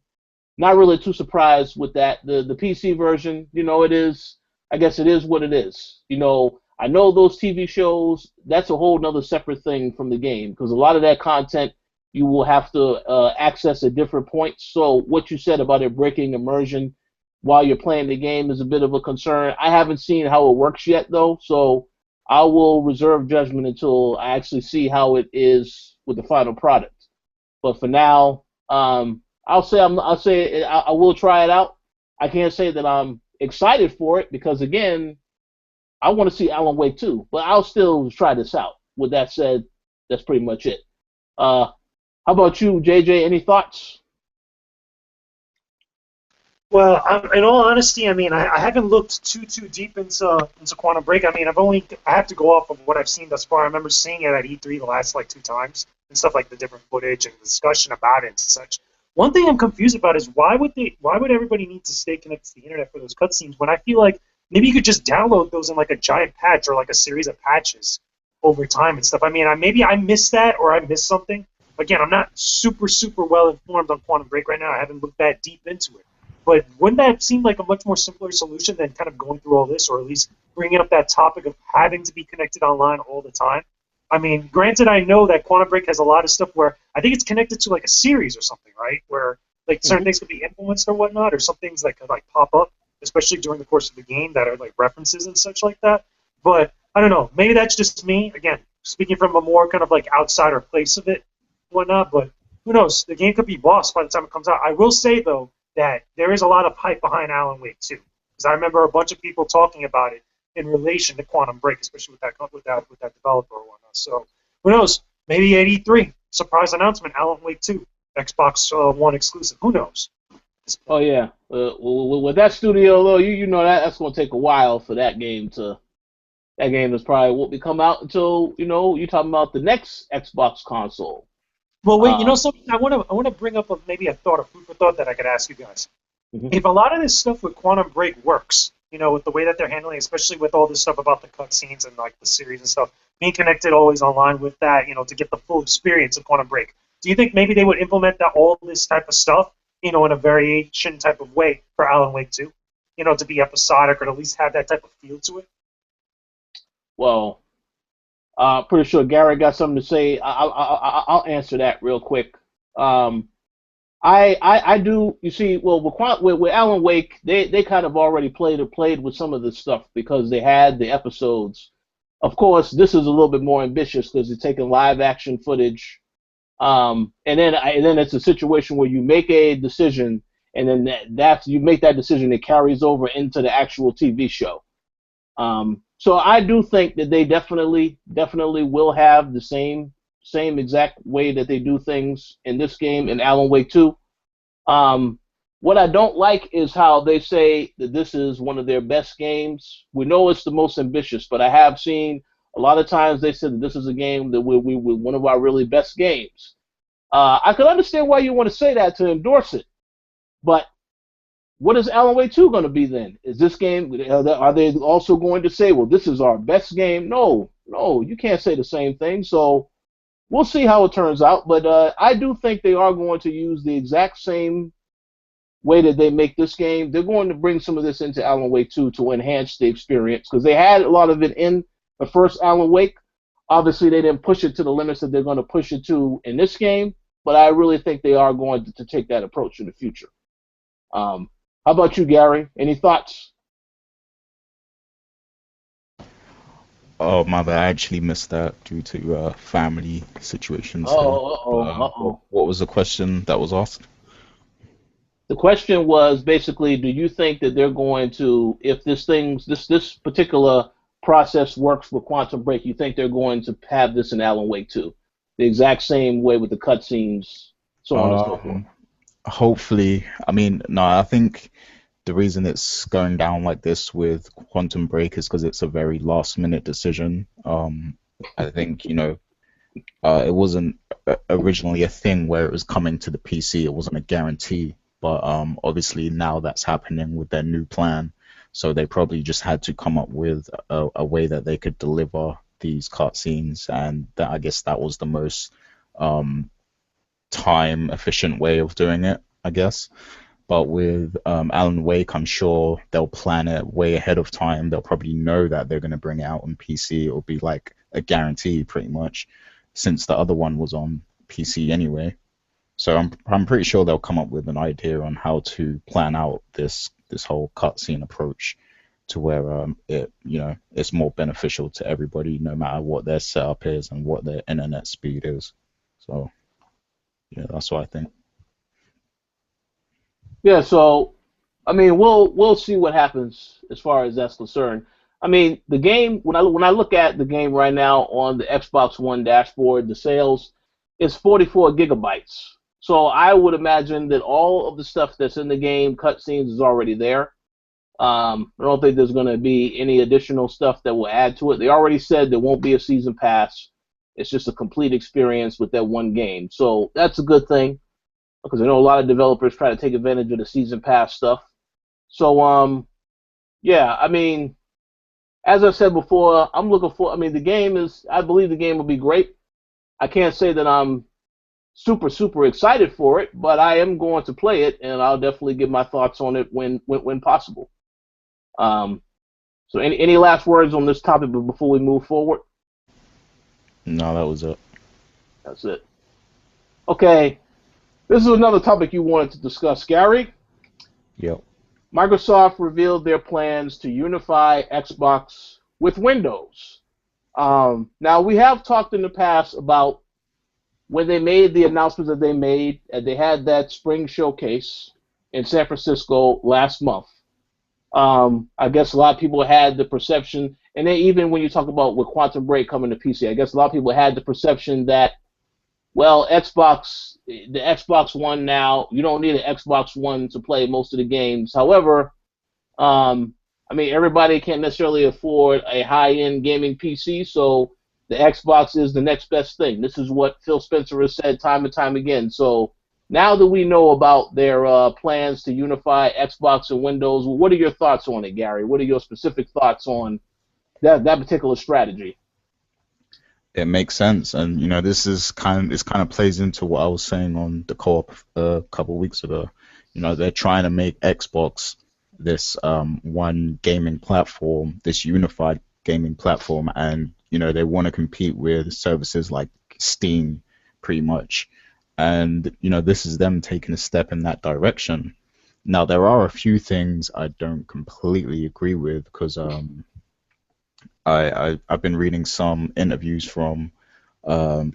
not really too surprised with that. The PC version, it is. I guess it is what it is. I know those TV shows. That's a whole nother separate thing from the game because a lot of that content you will have to access at different points. So what you said about it breaking immersion while you're playing the game is a bit of a concern. I haven't seen how it works yet, though, so I will reserve judgment until I actually see how it is with the final product. But for now, I'll say I will try it out. I can't say that I'm excited for it because again, I want to see Alan Wake 2, but I'll still try this out. With that said, that's pretty much it. How about you, JJ? Any thoughts? Well, in all honesty, I mean, I haven't looked too deep into Quantum Break. I mean, I have to go off of what I've seen thus far. I remember seeing it at E3 the last like 2 times and stuff like the different footage and discussion about it and such. One thing I'm confused about is why would everybody need to stay connected to the internet for those cutscenes when I feel like maybe you could just download those in like a giant patch or like a series of patches over time and stuff. I mean, maybe I missed that or I missed something. Again, I'm not super well informed on Quantum Break right now. I haven't looked that deep into it. But wouldn't that seem like a much more simpler solution than kind of going through all this, or at least bringing up that topic of having to be connected online all the time? I mean, granted, I know that Quantum Break has a lot of stuff where I think it's connected to like a series or something, right? Where like certain things could be influenced or whatnot, or some things that could like pop up, especially during the course of the game that are like references and such like that. But I don't know. Maybe that's just me. Again, speaking from a more kind of like outsider place of it, whatnot. But who knows? The game could be boss by the time it comes out. I will say though that there is a lot of hype behind Alan Wake 2, because I remember a bunch of people talking about it in relation to Quantum Break, especially with that developer or whatnot. So who knows? Maybe at E3, surprise announcement: Alan Wake 2, Xbox One exclusive. Who knows? Oh yeah, with that studio though, you know that's going to take a while for that game to. That game is probably won't be come out until you're talking about the next Xbox console. Well, wait, something I want to bring up maybe a thought, a food for thought that I could ask you guys. If a lot of this stuff with Quantum Break works, with the way that they're handling, especially with all this stuff about the cutscenes and like the series and stuff, being connected always online with that, to get the full experience of Quantum Break, do you think maybe they would implement all this type of stuff, in a variation type of way for Alan Wake 2, to be episodic or to at least have that type of feel to it? Well, pretty sure Gary got something to say. I'll answer that real quick. I do. You see, well, with Alan Wake, they kind of already played with some of this stuff because they had the episodes. Of course, this is a little bit more ambitious because they're taking live action footage, and then it's a situation where you make a decision, and then you make that decision, it carries over into the actual TV show. So I do think that they definitely will have the same exact way that they do things in this game in Alan Wake 2. What I don't like is how they say that this is one of their best games. We know it's the most ambitious, but I have seen a lot of times they said that this is a game that we one of our really best games. I can understand why you want to say that to endorse it, but what is Alan Wake 2 going to be then? Is this game, are they also going to say, well, this is our best game? No, you can't say the same thing. So we'll see how it turns out. But I do think they are going to use the exact same way that they make this game. They're going to bring some of this into Alan Wake 2 to enhance the experience, because they had a lot of it in the first Alan Wake. Obviously, they didn't push it to the limits that they're going to push it to in this game. But I really think they are going to take that approach in the future. How about you, Gary? Any thoughts? Oh, my bad. I actually missed that due to family situations here. What was the question that was asked? The question was basically, do you think that they're going to, if this particular process works for Quantum Break, you think they're going to have this in Alan Wake 2? The exact same way with the cutscenes, so on and so forth. Hopefully. I mean, no, I think the reason it's going down like this with Quantum Break is because it's a very last-minute decision. I think, it wasn't originally a thing where it was coming to the PC. It wasn't a guarantee. But obviously now that's happening with their new plan. So they probably just had to come up with a way that they could deliver these cutscenes. And I guess that was the most time-efficient way of doing it, I guess. But with Alan Wake, I'm sure they'll plan it way ahead of time. They'll probably know that they're going to bring it out on PC. It'll be like a guarantee, pretty much, since the other one was on PC anyway. So I'm pretty sure they'll come up with an idea on how to plan out this whole cutscene approach to where it's more beneficial to everybody, no matter what their setup is and what their internet speed is. So yeah, that's what I think. Yeah, so I mean, we'll see what happens as far as that's concerned. I mean, the game, when I look at the game right now on the Xbox One dashboard, the sales is 44 gigabytes. So I would imagine that all of the stuff that's in the game, cutscenes, is already there. I don't think there's going to be any additional stuff that will add to it. They already said there won't be a season pass. It's just a complete experience with that one game. So that's a good thing, because I know a lot of developers try to take advantage of the season pass stuff. So, yeah, I mean, as I said before, I believe the game will be great. I can't say that I'm super excited for it, but I am going to play it, and I'll definitely give my thoughts on it when possible. Um, so any last words on this topic before we move forward? No, that was it. That's it. Okay, this is another topic you wanted to discuss, Gary. Yep. Microsoft revealed their plans to unify Xbox with Windows. Now, we have talked in the past about when they made the announcements that they made, and they had that spring showcase in San Francisco last month. I guess a lot of people had the perception, and then even when you talk about with Quantum Break coming to PC, I guess a lot of people had the perception that, well, the Xbox One now, you don't need an Xbox One to play most of the games. However, I mean, everybody can't necessarily afford a high-end gaming PC, so the Xbox is the next best thing. This is what Phil Spencer has said time and time again. So now that we know about their plans to unify Xbox and Windows, what are your thoughts on it, Gary? What are your specific thoughts on that particular strategy? It makes sense, and this kind of plays into what I was saying on the co-op a couple of weeks ago. They're trying to make Xbox this one gaming platform, this unified gaming platform, and they want to compete with services like Steam, pretty much. And this is them taking a step in that direction. Now, there are a few things I don't completely agree with because I've been reading some interviews from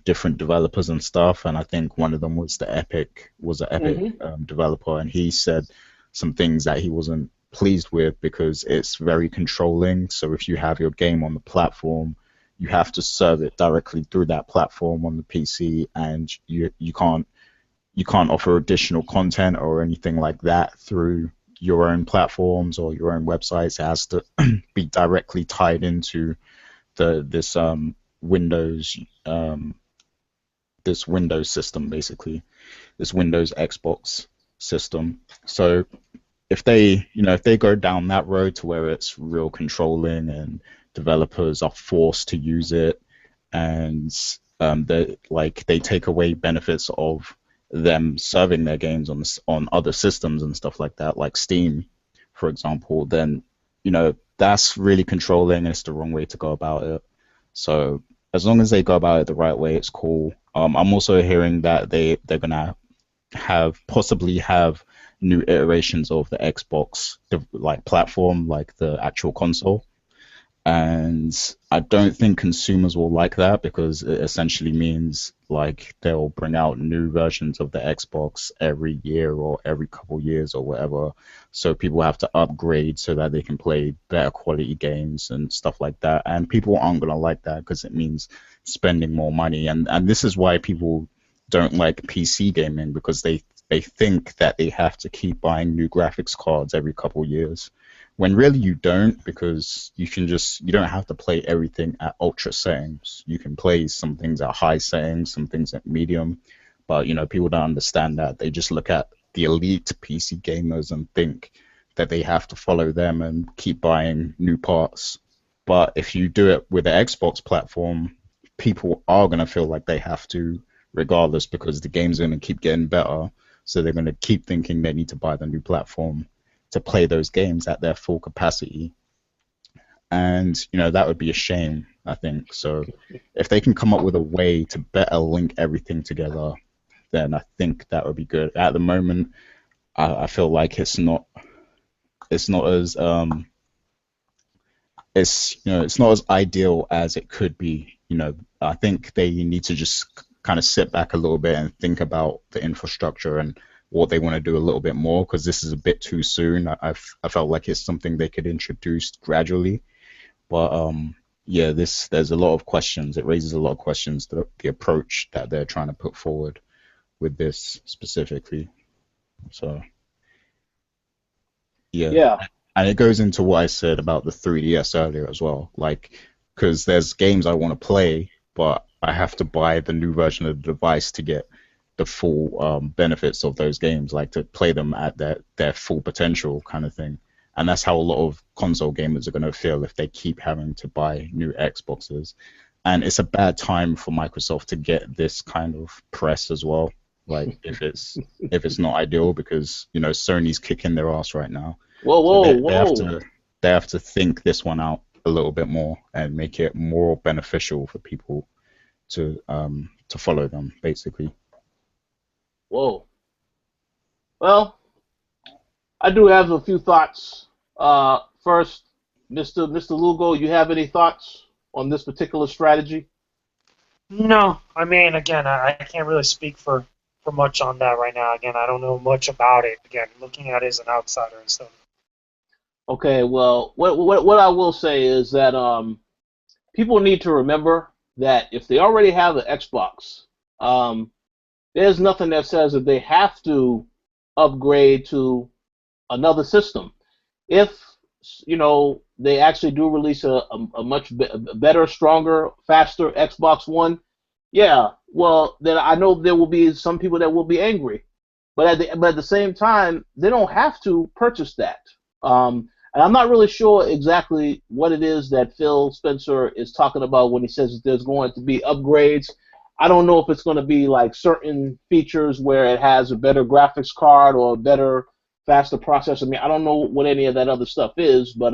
different developers and stuff, and I think one of them was an Epic developer, and he said some things that he wasn't pleased with because it's very controlling. So if you have your game on the platform, you have to serve it directly through that platform on the PC, and you can't offer additional content or anything like that through your own platforms or your own websites. It has to be directly tied into this Windows this Windows system, basically, this Windows Xbox system. So if they go down that road to where it's real controlling and developers are forced to use it, and they take away benefits of them serving their games on other systems and stuff like that, like Steam, for example, then that's really controlling and it's the wrong way to go about it. So as long as they go about it the right way, it's cool. I'm also hearing that they're gonna possibly have new iterations of the Xbox platform, like the actual console. And I don't think consumers will like that because it essentially means like they'll bring out new versions of the Xbox every year or every couple years or whatever. So people have to upgrade so that they can play better quality games and stuff like that. And people aren't going to like that because it means spending more money. And this is why people don't like PC gaming, because they think that they have to keep buying new graphics cards every couple years. When really you don't, because you don't have to play everything at ultra settings. You can play some things at high settings, some things at medium, but people don't understand that. They just look at the elite PC gamers and think that they have to follow them and keep buying new parts. But if you do it with the Xbox platform, people are going to feel like they have to regardless, because the game's going to keep getting better, so they're going to keep thinking they need to buy the new platform to play those games at their full capacity. And that would be a shame, I think. So if they can come up with a way to better link everything together, then I think that would be good. At the moment, I feel like it's not as it's not as ideal as it could be. I think they need to just kind of sit back a little bit and think about the infrastructure and what they want to do a little bit more, because this is a bit too soon. I felt like it's something they could introduce gradually, but yeah, there's a lot of questions. It raises a lot of questions, the approach that they're trying to put forward with this specifically. So yeah, Yeah. and it goes into what I said about the 3DS earlier as well, like, because there's games I want to play, but I have to buy the new version of the device to get the full benefits of those games, like to play them at their full potential kind of thing. And that's how a lot of console gamers are going to feel if they keep having to buy new Xboxes. and it's a bad time for Microsoft to get this kind of press as well. Like if it's not ideal, because Sony's kicking their ass right now, Whoa, so whoa, they have whoa. to think this one out a little bit more and make it more beneficial for people to follow them, basically. Whoa. Well, I do have a few thoughts. First, Mr. Lugo, you have any thoughts on this particular strategy? No, I mean, again, I can't really speak for much on that right now. Again, I don't know much about it. Again, looking at it as an outsider and stuff. Okay, well, what I will say is that people need to remember that if they already have an Xbox, um, there's nothing that says that they have to upgrade to another system. If they actually do release a much better, stronger, faster Xbox One, yeah, well then I know there will be some people that will be angry, but at the same time they don't have to purchase that. And I'm not really sure exactly what it is that Phil Spencer is talking about when he says that there's going to be upgrades. I don't know if it's going to be like certain features where it has a better graphics card or a better, faster processor. I mean, I don't know what any of that other stuff is, but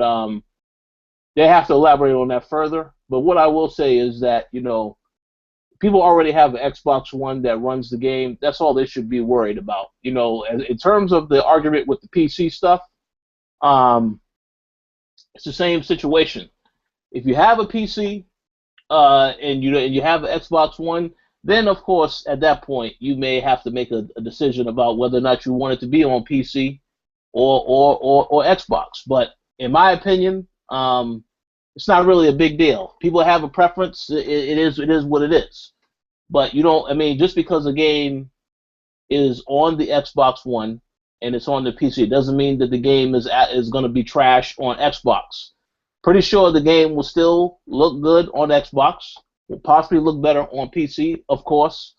they have to elaborate on that further. But what I will say is that, people already have an Xbox One that runs the game. That's all they should be worried about. In terms of the argument with the PC stuff, um, it's the same situation. If you have a PC and you have an Xbox One, then of course at that point you may have to make a decision about whether or not you want it to be on PC or Xbox. But in my opinion, it's not really a big deal. People have a preference. It is what it is. But you don't. I mean, just because a game is on the Xbox One and it's on the PC, it doesn't mean that the game is going to be trash on Xbox. Pretty sure the game will still look good on Xbox, will possibly look better on PC, of course,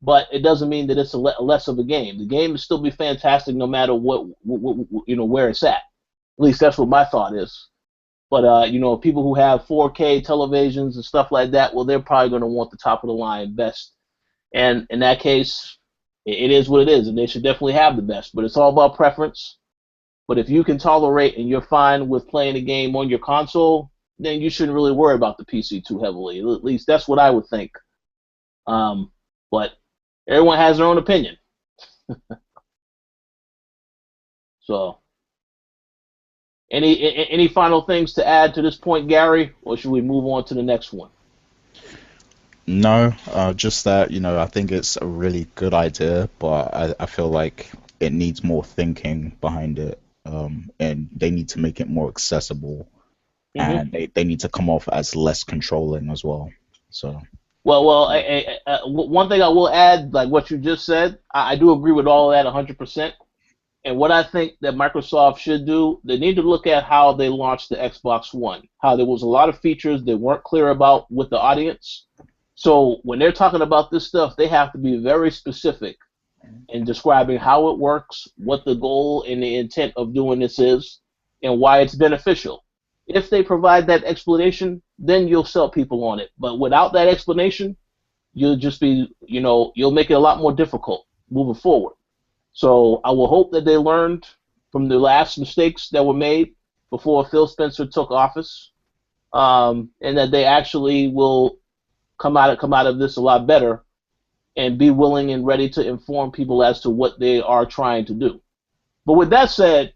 but it doesn't mean that it's less of a game. The game will still be fantastic no matter what where it's at. At least that's what my thought is. But people who have 4K televisions and stuff like that, well, they're probably going to want the top of the line best. And in that case, it is what it is, and they should definitely have the best. But it's all about preference. But if you can tolerate and you're fine with playing a game on your console, then you shouldn't really worry about the PC too heavily. At least that's what I would think. But everyone has their own opinion. So, any final things to add to this point, Gary, or should we move on to the next one? No, just that, I think it's a really good idea, but I feel like it needs more thinking behind it, and they need to make it more accessible, Mm-hmm. and they need to come off as less controlling as well. So, Well, one thing I will add, like what you just said, I do agree with all of that 100%. And what I think that Microsoft should do, they need to look at how they launched the Xbox One, how there was a lot of features they weren't clear about with the audience. So when they're talking about this stuff, they have to be very specific in describing how it works, what the goal and the intent of doing this is, and why it's beneficial. If they provide that explanation, then you'll sell people on it. But without that explanation, you'll just be, you'll make it a lot more difficult moving forward. So I will hope that they learned from the last mistakes that were made before Phil Spencer took office, and that they actually will come out of this a lot better and be willing and ready to inform people as to what they are trying to do. But with that said,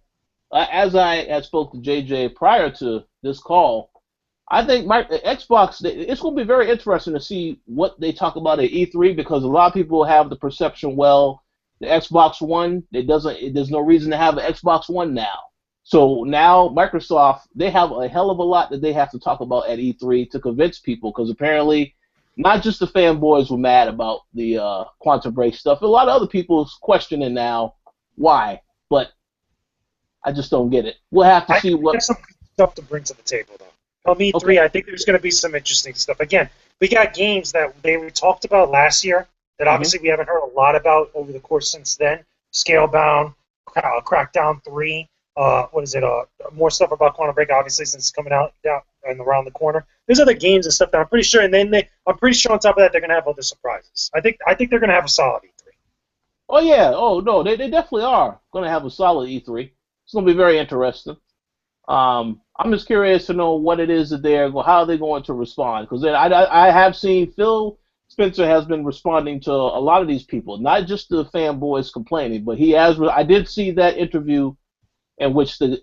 as I had spoke to JJ prior to this call, I think Xbox, it's going to be very interesting to see what they talk about at E3, because a lot of people have the perception, well, the Xbox One, there's no reason to have an Xbox One now. So now Microsoft, they have a hell of a lot that they have to talk about at E3 to convince people, because apparently not just the fanboys were mad about the Quantum Break stuff. A lot of other people's questioning now why, but I just don't get it. We'll have to see what. There's some good stuff to bring to the table, though. Come E3, okay. I think there's going to be some interesting stuff. Again, we got games that we talked about last year that obviously we haven't heard a lot about over the course since then. Scalebound, Crackdown 3, what is it? More stuff about Quantum Break, obviously, since it's coming out and around the corner. there's other games and stuff that I'm pretty sure. And then I'm pretty sure on top of that they're gonna have other surprises. I think they're gonna have a solid E3. Oh yeah. Oh no, they definitely are going to have a solid E3. It's going to be very interesting. I'm just curious to know what it is that how are they going to respond? Because I have seen Phil Spencer has been responding to a lot of these people, not just the fanboys complaining, but he has. I did see that interview in which the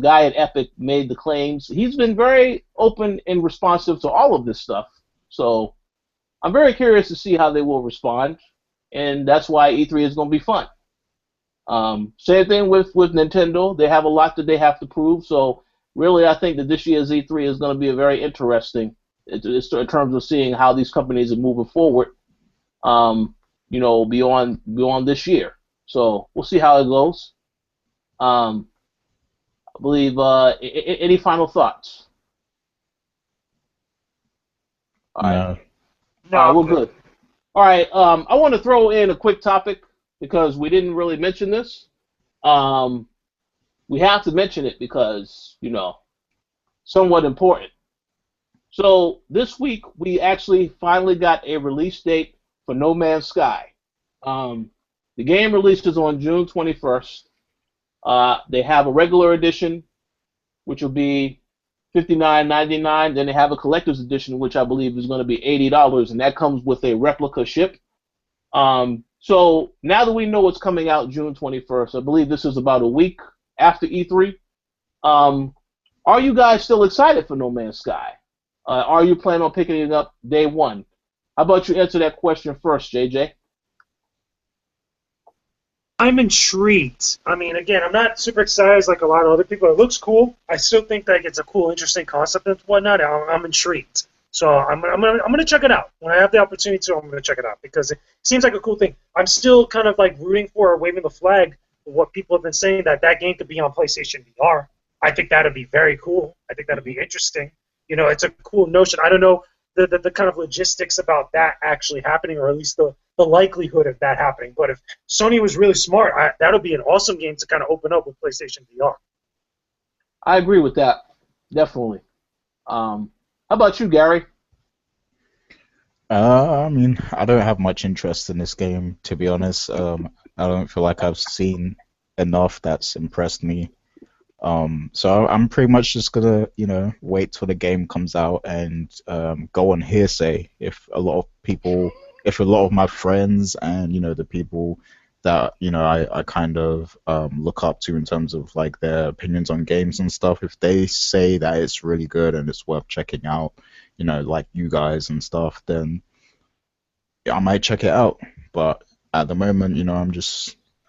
guy at Epic made the claims. He's been very open and responsive to all of this stuff. So I'm very curious to see how they will respond, and that's why E3 is going to be fun. Same thing with Nintendo. They have a lot that they have to prove. So really, I think that this year's E3 is going to be a very interesting in terms of seeing how these companies are moving forward. Beyond this year. So we'll see how it goes. I believe. Any final thoughts? All right. No. No, All right, I'm we're good. All right. I want to throw in a quick topic because we didn't really mention this. We have to mention it because, somewhat important. So this week we actually finally got a release date for No Man's Sky. The game releases on June 21st. They have a regular edition, which will be $59.99. Then they have a collector's edition, which I believe is going to be $80, and that comes with a replica ship. So now that we know it's coming out June 21st, I believe this is about a week after E3. Are you guys still excited for No Man's Sky? Are you planning on picking it up day one? How about you answer that question first, JJ? I'm intrigued. I mean, again, I'm not super excited as like a lot of other people. It looks cool. I still think like it's a cool, interesting concept and whatnot. I'm intrigued. So I'm gonna check it out when I have the opportunity to. I'm gonna check it out because it seems like a cool thing. I'm still kind of like rooting for or waving the flag for what people have been saying that game could be on PlayStation VR. I think that'd be very cool. I think that'd be interesting. It's a cool notion. I don't know the kind of logistics about that actually happening, or at least the likelihood of that happening. But if Sony was really smart, that would be an awesome game to kind of open up with PlayStation VR. I agree with that, definitely. How about you, Gary? I mean, I don't have much interest in this game, to be honest. I don't feel like I've seen enough that's impressed me. So I'm pretty much just gonna, wait till the game comes out and go on hearsay. If a lot of my friends and the people that I kind of look up to in terms of like their opinions on games and stuff, if they say that it's really good and it's worth checking out, like you guys and stuff, then I might check it out. But at the moment,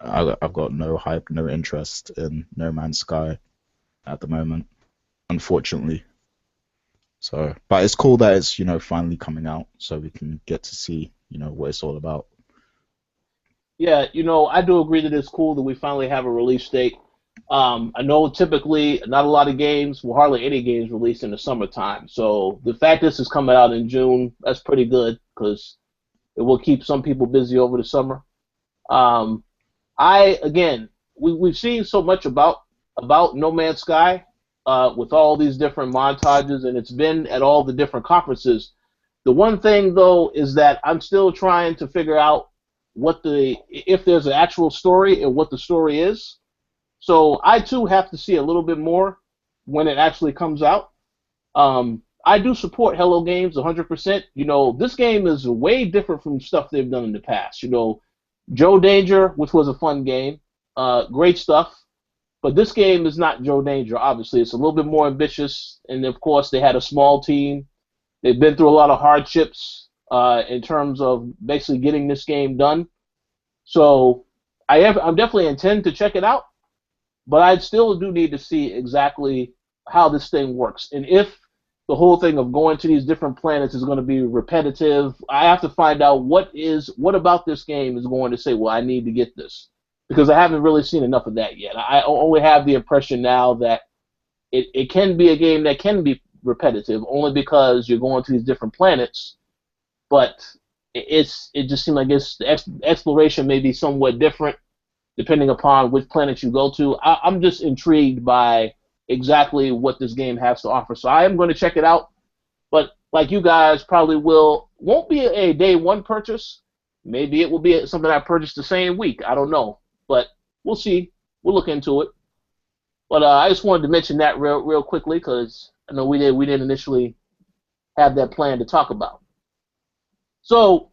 I've got no hype, no interest in No Man's Sky at the moment, unfortunately. So, but it's cool that it's finally coming out, so we can get to see what it's all about. Yeah, I do agree that it's cool that we finally have a release date. I know typically not a lot of games, well, hardly any games release in the summertime. So the fact this is coming out in June, that's pretty good because it will keep some people busy over the summer. We've seen so much about No Man's Sky with all these different montages, and it's been at all the different conferences. The one thing though is that I'm still trying to figure out if there's an actual story and what the story is. So I too have to see a little bit more when it actually comes out. I do support Hello Games 100%. This game is way different from stuff they've done in the past. Joe Danger, which was a fun game, great stuff. But this game is not Joe Danger, obviously. It's a little bit more ambitious, and of course they had a small team. They've been through a lot of hardships in terms of basically getting this game done. So I'm definitely intend to check it out, but I still do need to see exactly how this thing works. And if the whole thing of going to these different planets is going to be repetitive, I have to find out what about this game is going to say, well, I need to get this. Because I haven't really seen enough of that yet. I only have the impression now that it can be a game that can be repetitive, only because you're going to these different planets. But it just seems like the exploration may be somewhat different depending upon which planet you go to. I'm just intrigued by exactly what this game has to offer. So I am going to check it out. But like you guys probably won't be a day one purchase. Maybe it will be something I purchased the same week. I don't know, but we'll see. We'll look into it. But I just wanted to mention that real quickly because I know we didn't initially have that plan to talk about. So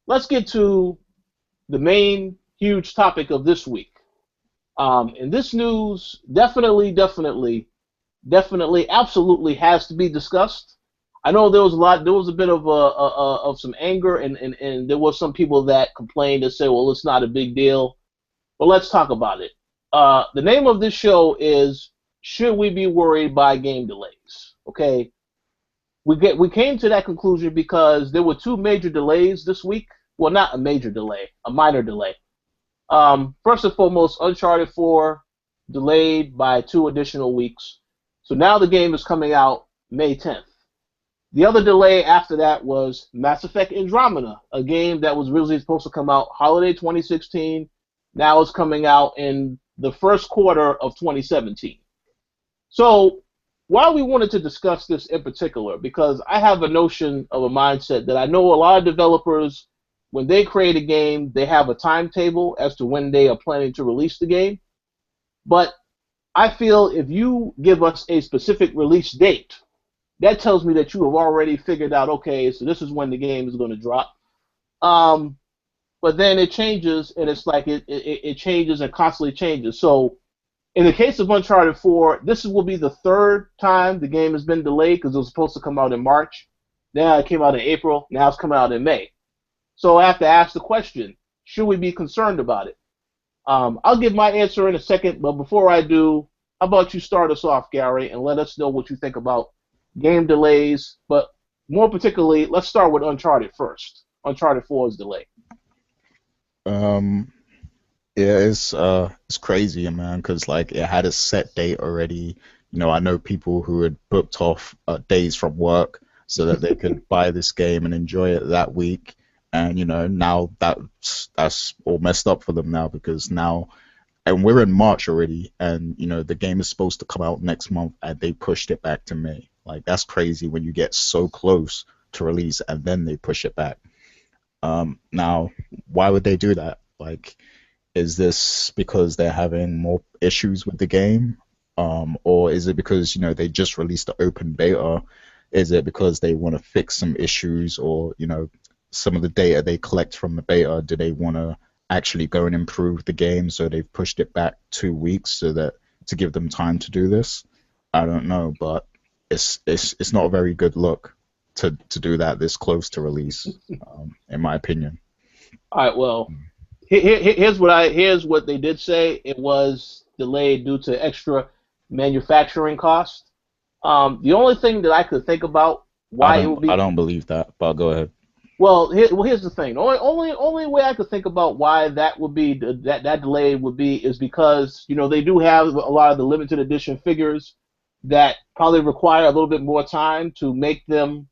let's get to the main huge topic of this week. And this news definitely, absolutely has to be discussed. I know there was a bit of some anger, and there was some people that complained and said, well, it's not a big deal. But let's talk about it. The name of this show is Should We Be Worried by Game Delays? Okay. We came to that conclusion because there were two major delays this week. Well, not a major delay, a minor delay. First and foremost, Uncharted 4 delayed by 2 additional weeks. So now the game is coming out May 10th. The other delay after that was Mass Effect Andromeda, a game that was originally supposed to come out holiday 2016. Now it's coming out in the first quarter of 2017. So why we wanted to discuss this in particular, because I have a notion of a mindset that I know a lot of developers, when they create a game, they have a timetable as to when they are planning to release the game. But I feel if you give us a specific release date, that tells me that you have already figured out, okay, so this is when the game is going to drop. But then it changes, and it's like it changes and constantly changes. So in the case of Uncharted 4, this will be the third time the game has been delayed because it was supposed to come out in March. Now it came out in April. Now it's coming out in May. So I have to ask the question, should we be concerned about it? I'll give my answer in a second, but before I do, how about you start us off, Gary, and let us know what you think about game delays, but more particularly, let's start with Uncharted first. Uncharted 4's delay. Yeah, it's crazy, man, because like it had a set date already. You know, I know people who had booked off days from work so that they could buy this game and enjoy it that week. And you know, now that's all messed up for them now because now, and we're in March already, and you know the game is supposed to come out next month, and they pushed it back to May. Like that's crazy when you get so close to release and then they push it back. Now, why would they do that? Like, is this because they're having more issues with the game? Or is it because, you know, they just released the open beta? Is it because they want to fix some issues or, you know, some of the data they collect from the beta, do they want to actually go and improve the game? So they've pushed it back 2 weeks so that to give them time to do this? I don't know, but it's not a very good look to do that this close to release, in my opinion. All right, well, here's what they did say. It was delayed due to extra manufacturing cost. The only thing that I could think about why it would be. I don't believe that, but go ahead. Well, here's the thing. The only way I could think about why that would be that delay would be is because you know they do have a lot of the limited edition figures that probably require a little bit more time to make them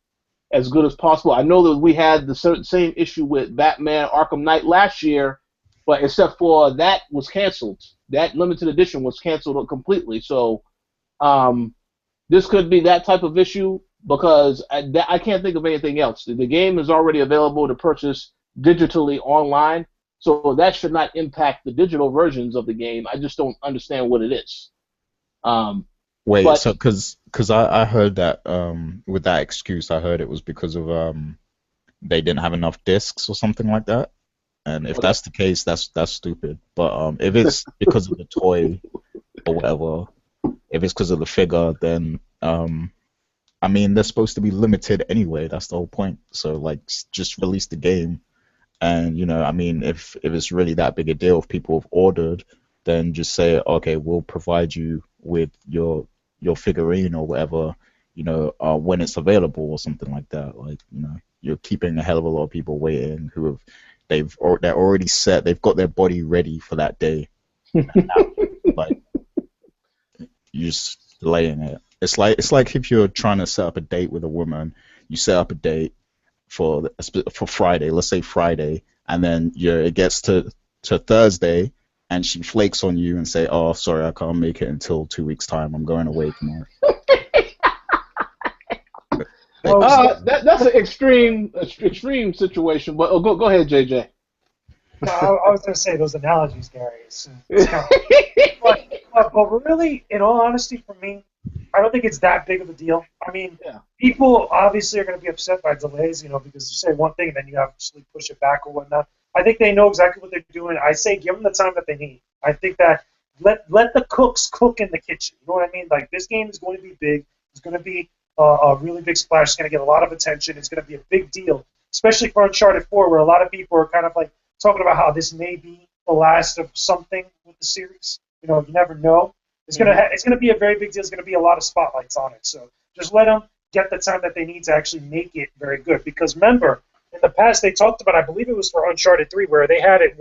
as good as possible. I know that we had the same issue with Batman Arkham Knight last year, but except for that was canceled. That limited edition was canceled completely. So this could be that type of issue because I can't think of anything else. The game is already available to purchase digitally online, so that should not impact the digital versions of the game. I just don't understand what it is. Wait, so because I heard that with that excuse, I heard it was because of they didn't have enough discs or something like that. And if that's the case, that's stupid. But if it's because of the toy or whatever, if it's because of the figure, then I mean they're supposed to be limited anyway. That's the whole point. So like, just release the game, and you know, I mean, if it's really that big a deal, if people have ordered, then just say, okay, we'll provide you with your figurine or whatever, you know, when it's available or something like that. Like, you know, you're keeping a hell of a lot of people waiting who have they're already set, they've got their body ready for that day. And now, like, you're just delaying it. It's like if you're trying to set up a date with a woman, you set up a date for Friday, let's say Friday, and then it gets to Thursday, and she flakes on you and say, "Oh, sorry, I can't make it until 2 weeks' time. I'm going away tomorrow." Well, it was, That's an extreme situation. But go ahead, JJ. no, I was going to say those analogies, Gary. It's kind of, but really, in all honesty, for me, I don't think it's that big of a deal. I mean, Yeah. people obviously are going to be upset by delays, because you say one thing and then you obviously push it back or whatnot. I think they know exactly what they're doing. I say give them the time that they need. I think that let the cooks cook in the kitchen. You know what I mean? Like, this game is going to be big. It's going to be a really big splash. It's going to get a lot of attention. It's going to be a big deal, especially for Uncharted 4, where a lot of people are kind of like talking about how this may be the last of something with the series. You never know. It's gonna be a very big deal. There's gonna be a lot of spotlights on it. So just let them get the time that they need to actually make it very good. Because remember, in the past they talked about, I believe it was for Uncharted 3, where they had it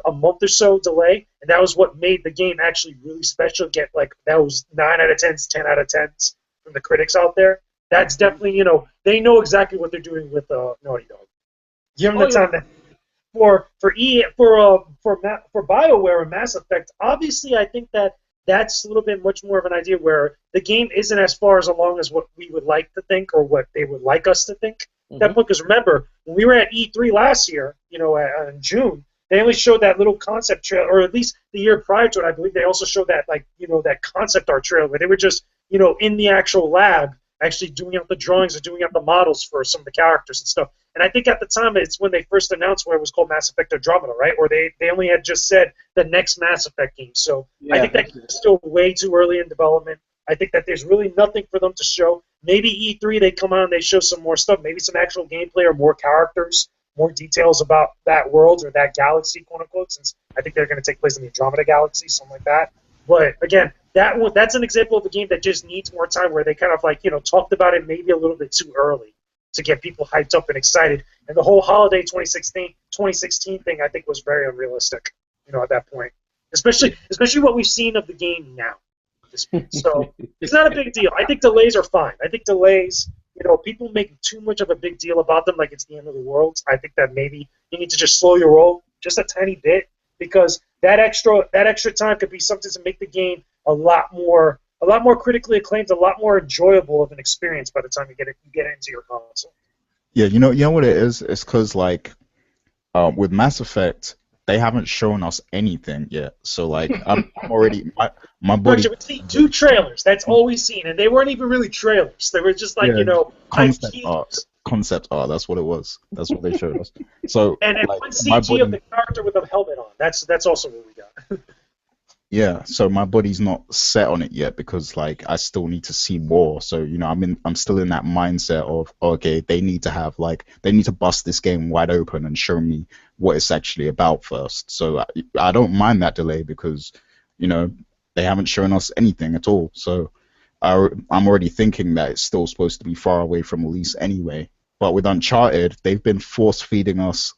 a month or so delay, and that was what made the game actually really special. Get like those 9 out of 10s, 10 out of 10s from the critics out there. That's definitely they know exactly what they're doing with Naughty Dog. Give them the time that. For BioWare and Mass Effect, obviously, I think that's a little bit much more of an idea where the game isn't as far as along as what we would like to think or what they would like us to think. At that point, because remember, when we were at E3 last year, in June, they only showed that little concept trailer, or at least the year prior to it, I believe they also showed that that concept art trailer where they were just in the actual lab actually doing out the drawings and doing out the models for some of the characters and stuff. And I think at the time it's when they first announced what it was called Mass Effect Andromeda, right? Or they only had just said the next Mass Effect game. So yeah, I think that's still way too early in development. I think that there's really nothing for them to show. Maybe E3 they come out and they show some more stuff, maybe some actual gameplay or more characters, more details about that world or that galaxy, quote unquote, since I think they're going to take place in the Andromeda galaxy, something like that. But again, that's an example of a game that just needs more time, where they kind of talked about it maybe a little bit too early to get people hyped up and excited. And the whole holiday 2016 thing, I think, was very unrealistic, at that point. Especially what we've seen of the game now. So it's not a big deal. I think delays are fine. I think delays, people make too much of a big deal about them like it's the end of the world. I think that maybe you need to just slow your roll just a tiny bit, because that extra time could be something to make the game a lot more critically acclaimed, a lot more enjoyable of an experience by the time you get it into your console. Yeah, you know what it is? It's because with Mass Effect, they haven't shown us anything yet. So I'm already my body. We've seen 2 trailers. That's all we've seen, and they weren't even really trailers. They were just concept art. Concept art. That's what it was. That's what they showed us. So and one CG of the character with a helmet on. That's also what we got. Yeah, so my body's not set on it yet because I still need to see more. So I'm still in that mindset of, okay, they need to bust this game wide open and show me what it's actually about first. So I don't mind that delay because they haven't shown us anything at all. So I'm already thinking that it's still supposed to be far away from release anyway. But with Uncharted, they've been force feeding us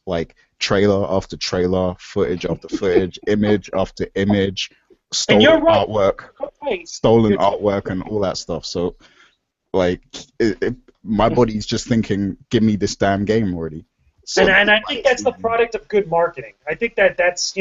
trailer after trailer, footage after footage, image after image, stolen artwork, and all that stuff. So, my body's just thinking, give me this damn game already. So, and I think that's the product of good marketing. I think that's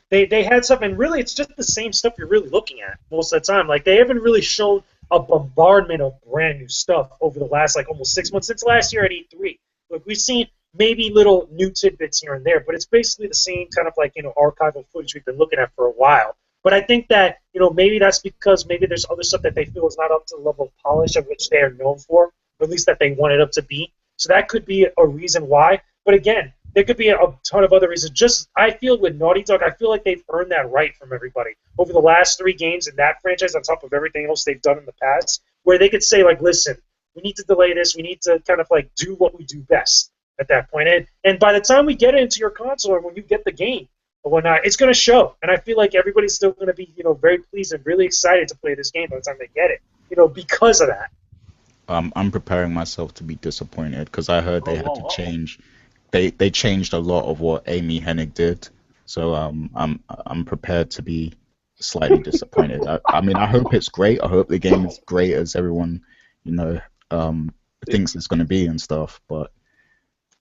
they had something, really it's just the same stuff you're really looking at most of the time. They haven't really shown a bombardment of brand new stuff over the last almost 6 months since last year at E3. We've seen maybe little new tidbits here and there, but it's basically the same kind of archival footage we've been looking at for a while. But I think that maybe that's because maybe there's other stuff that they feel is not up to the level of polish of which they are known for, or at least that they want it up to be. So that could be a reason why. But again, there could be a ton of other reasons. Just, I feel with Naughty Dog, I feel like they've earned that right from everybody over the last 3 games in that franchise, on top of everything else they've done in the past, where they could say listen, we need to delay this. We need to kind of do what we do best at that point. And by the time we get it into your console, or when you get the game or whatnot, it's going to show. And I feel like everybody's still going to be very pleased and really excited to play this game by the time they get it, because of that. I'm preparing myself to be disappointed because I heard they had to change. They changed a lot of what Amy Hennig did, so I'm prepared to be slightly disappointed. I hope it's great. I hope the game is great as everyone thinks it's going to be and stuff. But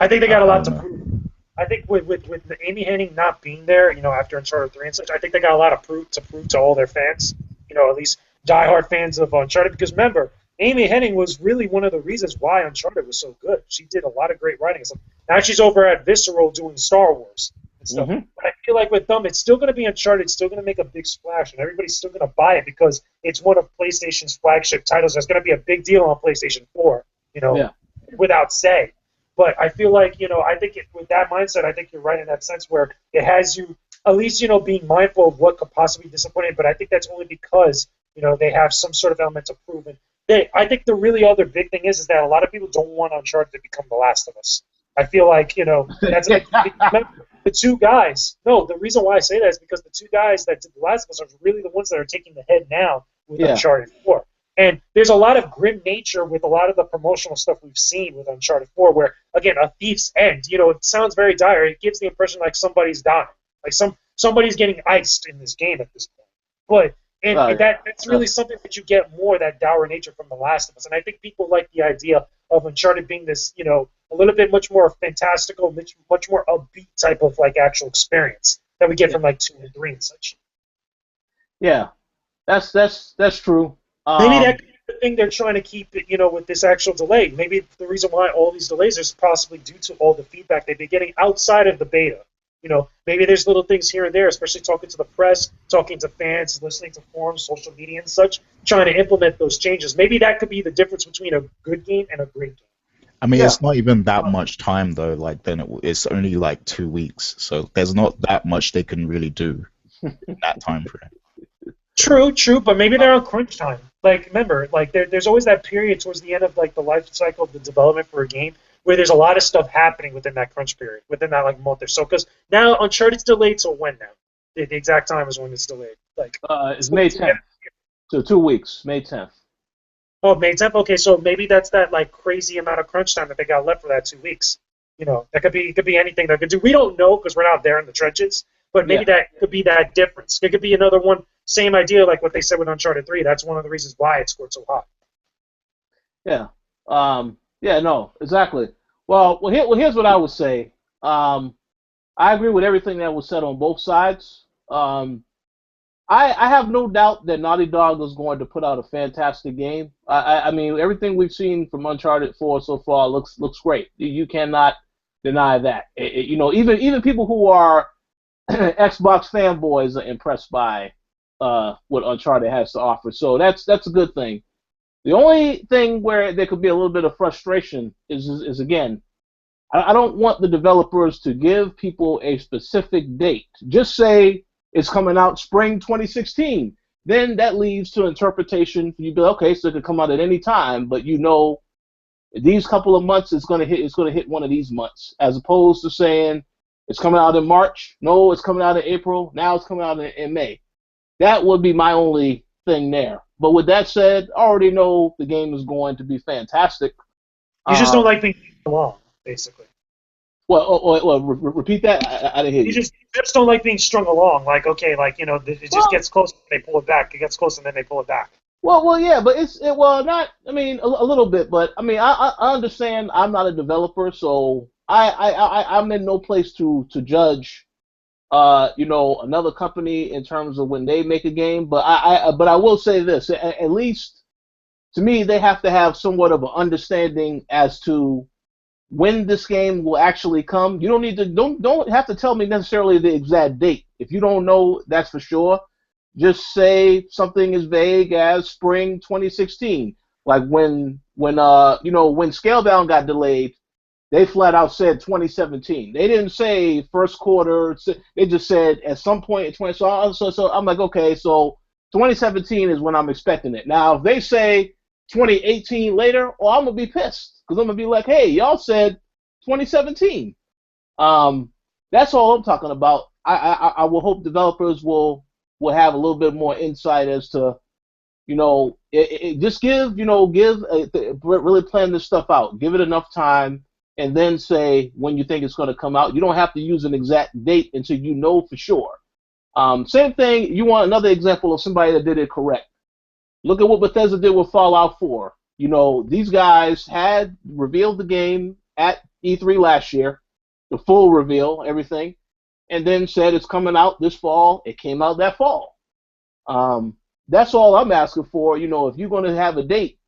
I think they got a lot to prove. I think with Amy Hennig not being there, after Uncharted 3 and such, I think they got a lot to prove to all their fans. At least diehard fans of Uncharted. Because remember, Amy Hennig was really one of the reasons why Uncharted was so good. She did a lot of great writing and stuff. Now she's over at Visceral doing Star Wars and stuff. Mm-hmm. But I feel like with them, it's still going to be Uncharted. It's still going to make a big splash, and everybody's still going to buy it because it's one of PlayStation's flagship titles. That's going to be a big deal on PlayStation 4, Yeah. without say. But I feel like, I think with that mindset, I think you're right in that sense where it has you at least, being mindful of what could possibly disappoint. But I think that's only because, they have some sort of element of proven. I think the really other big thing is that a lot of people don't want Uncharted to become The Last of Us. I feel like, that's remember, the two guys. No, the reason why I say that is because the two guys that did The Last of Us are really the ones that are taking the head now with Uncharted 4. And there's a lot of grim nature with a lot of the promotional stuff we've seen with Uncharted 4 where, again, a thief's end, it sounds very dire. It gives the impression like somebody's dying. Like somebody's getting iced in this game at this point. But that's really something that you get more, that dour nature from The Last of Us. And I think people like the idea of Uncharted being this, a little bit much more fantastical, much more upbeat type of like actual experience that we get from like 2 and 3 and such. Yeah, that's true. Maybe that could be the thing they're trying to keep, with this actual delay. Maybe the reason why all these delays is possibly due to all the feedback they've been getting outside of the beta. Maybe there's little things here and there, especially talking to the press, talking to fans, listening to forums, social media and such, trying to implement those changes. Maybe that could be the difference between a good game and a great game. I mean, it's not even that much time though. Like then it's only like 2 weeks, so there's not that much they can really do in that time frame. True, but maybe they're on crunch time. Like, remember, like there's always that period towards the end of like the life cycle of the development for a game where there's a lot of stuff happening within that crunch period, within that like month or so. Because now Uncharted's delayed till when now? The exact time is when it's delayed. Like it's May 10th. So 2 weeks, May 10th. Oh, May 10th. Okay, so maybe that's that like crazy amount of crunch time that they got left for that 2 weeks. That could be anything that could do. We don't know because we're not there in the trenches. But maybe that could be that difference. It could be another one. Same idea, like what they said with Uncharted 3. That's one of the reasons why it scored so high. Yeah. No, exactly. Well, here's what I would say. I agree with everything that was said on both sides. I have no doubt that Naughty Dog is going to put out a fantastic game. I mean, everything we've seen from Uncharted 4 so far looks great. You cannot deny that. Even people who are Xbox fanboys are impressed by what Uncharted has to offer. So that's a good thing. The only thing where there could be a little bit of frustration is again, I don't want the developers to give people a specific date. Just say it's coming out spring 2016. Then that leaves to interpretation. You'd be like, okay, so it could come out at any time, but these couple of months it's going to hit one of these months, as opposed to saying it's coming out in March. No, it's coming out in April. Now it's coming out in May. That would be my only thing there. But with that said, I already know the game is going to be fantastic. You just don't like being long, basically. Well, repeat that. I didn't hear you. You just don't like being strung along. Like, okay, it just gets close and they pull it back. It gets close and then they pull it back. Well, yeah, but not. I mean, a little bit, but I mean, I understand. I'm not a developer, so I'm in no place to judge, another company in terms of when they make a game. But I will say this: at least to me, they have to have somewhat of an understanding as to when this game will actually come. You don't have to tell me necessarily the exact date. If you don't know, that's for sure. Just say something as vague as spring 2016. Like when Scalebound got delayed, they flat out said 2017. They didn't say first quarter. They just said at some point in 20. So I'm like, okay, so 2017 is when I'm expecting it. Now, if they say 2018 later, I'm gonna be pissed because I'm gonna be like, hey, y'all said 2017. That's all I'm talking about. I will hope developers will have a little bit more insight as to, just really plan this stuff out. Give it enough time, and then say when you think it's going to come out. You don't have to use an exact date until you know for sure. Same thing. You want another example of somebody that did it correct. Look at what Bethesda did with Fallout 4. These guys had revealed the game at E3 last year, the full reveal, everything, and then said it's coming out this fall. It came out that fall. That's all I'm asking for. If you're going to have a date,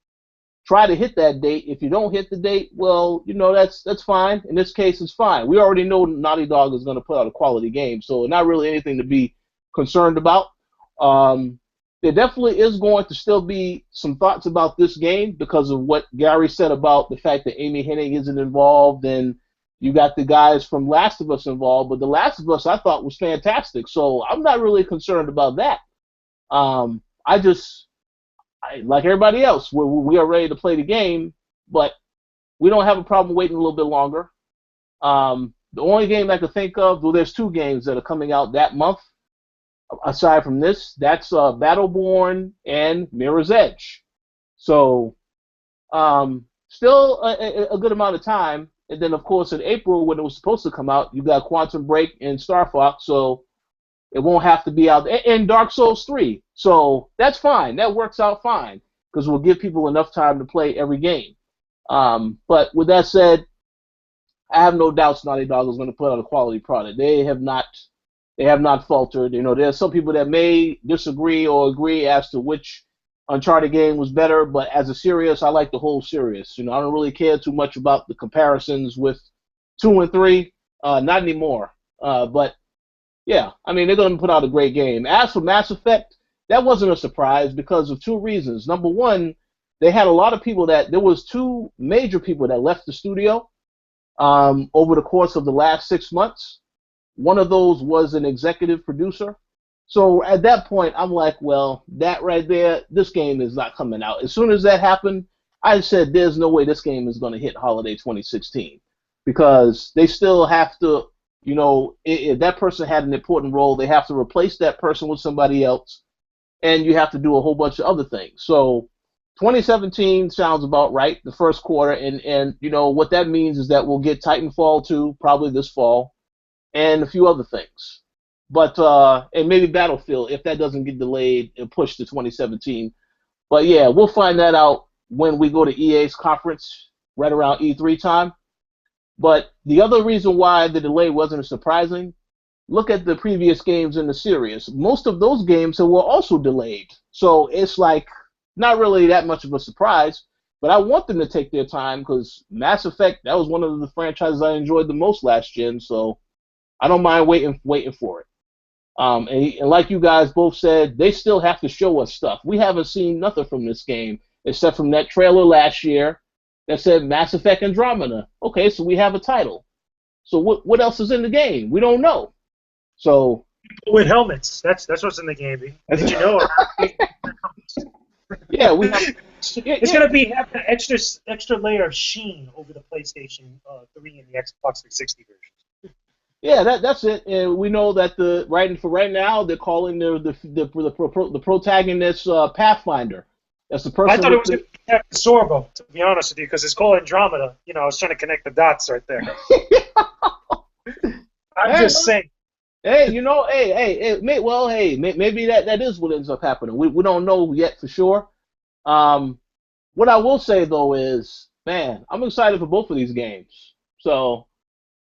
try to hit that date. If you don't hit the date, well, that's fine. In this case, it's fine. We already know Naughty Dog is going to put out a quality game, so not really anything to be concerned about. There definitely is going to still be some thoughts about this game because of what Gary said about the fact that Amy Hennig isn't involved, and you got the guys from Last of Us involved. But The Last of Us I thought was fantastic, so I'm not really concerned about that. Like everybody else, we are ready to play the game, but we don't have a problem waiting a little bit longer. The only game I could think of, well, there's two games that are coming out that month. Aside from this, that's Battleborn and Mirror's Edge. So, still a good amount of time. And then, of course, in April, when it was supposed to come out, you got Quantum Break and Star Fox, so it won't have to be out. And Dark Souls 3. So that's fine. That works out fine because we'll give people enough time to play every game. But with that said, I have no doubts Naughty Dog is going to put out a quality product. They have not faltered. There's some people that may disagree or agree as to which Uncharted game was better, but as a series, I like the whole series. I don't really care too much about the comparisons with 2 and 3. Not anymore. But yeah, I mean, they're going to put out a great game. As for Mass Effect, that wasn't a surprise because of two reasons. Number one, they had a lot of people there was two major people that left the studio over the course of the last 6 months. One of those was an executive producer. So at that point, I'm like, well, that right there, this game is not coming out. As soon as that happened, I said, there's no way this game is going to hit holiday 2016 because they still have to, if that person had an important role, they have to replace that person with somebody else, and you have to do a whole bunch of other things. So 2017 sounds about right, the first quarter, and what that means is that we'll get Titanfall 2 probably this fall, and a few other things. But and maybe Battlefield if that doesn't get delayed and pushed to 2017. But yeah, we'll find that out when we go to EA's conference right around E3 time. But the other reason why the delay wasn't surprising, look at the previous games in the series. Most of those games were also delayed. So it's like not really that much of a surprise. But I want them to take their time because Mass Effect, that was one of the franchises I enjoyed the most last gen. So I don't mind waiting for it. And like you guys both said, they still have to show us stuff. We haven't seen nothing from this game except from that trailer last year that said Mass Effect Andromeda. Okay, so we have a title. So what else is in the game? We don't know. So with helmets, that's what's in the game. Did you know? Yeah, we have. It's gonna be have an extra layer of sheen over the PlayStation 3 and the Xbox 360 version. Yeah, that's it. And we know that right now they're calling the protagonist Pathfinder. That's the person. I thought it was going to be Captain Sorbo, to be honest with you, because it's called Andromeda. I was trying to connect the dots right there. I'm just saying. Hey, maybe that is what ends up happening. We don't know yet for sure. What I will say though is, man, I'm excited for both of these games. So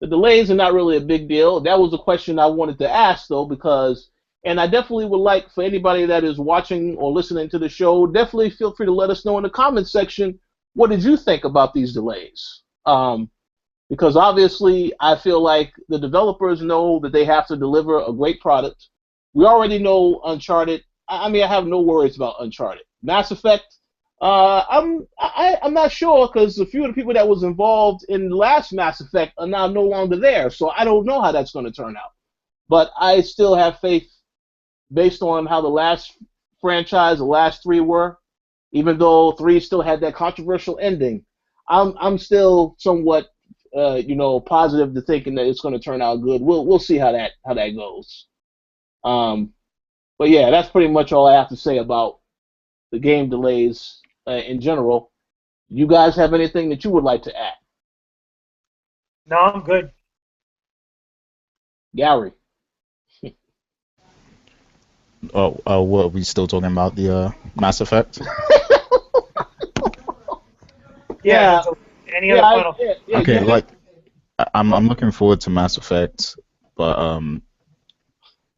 the delays are not really a big deal. That was a question I wanted to ask though, because, and I definitely would like for anybody that is watching or listening to the show, definitely feel free to let us know in the comments section, what did you think about these delays? Because obviously I feel like the developers know that they have to deliver a great product. We already know Uncharted. I have no worries about Uncharted. Mass Effect, I'm not sure because a few of the people that was involved in the last Mass Effect are now no longer there, so I don't know how that's going to turn out. But I still have faith based on how the last franchise, the last three were, even though 3 still had that controversial ending. I'm still somewhat positive to thinking that it's going to turn out good. We'll see how that goes. But yeah, that's pretty much all I have to say about the game delays in general. You guys have anything that you would like to add? No, I'm good. Gary. What are we still talking about? The Mass Effect? Yeah. Any other final? Okay, like I'm looking forward to Mass Effect, but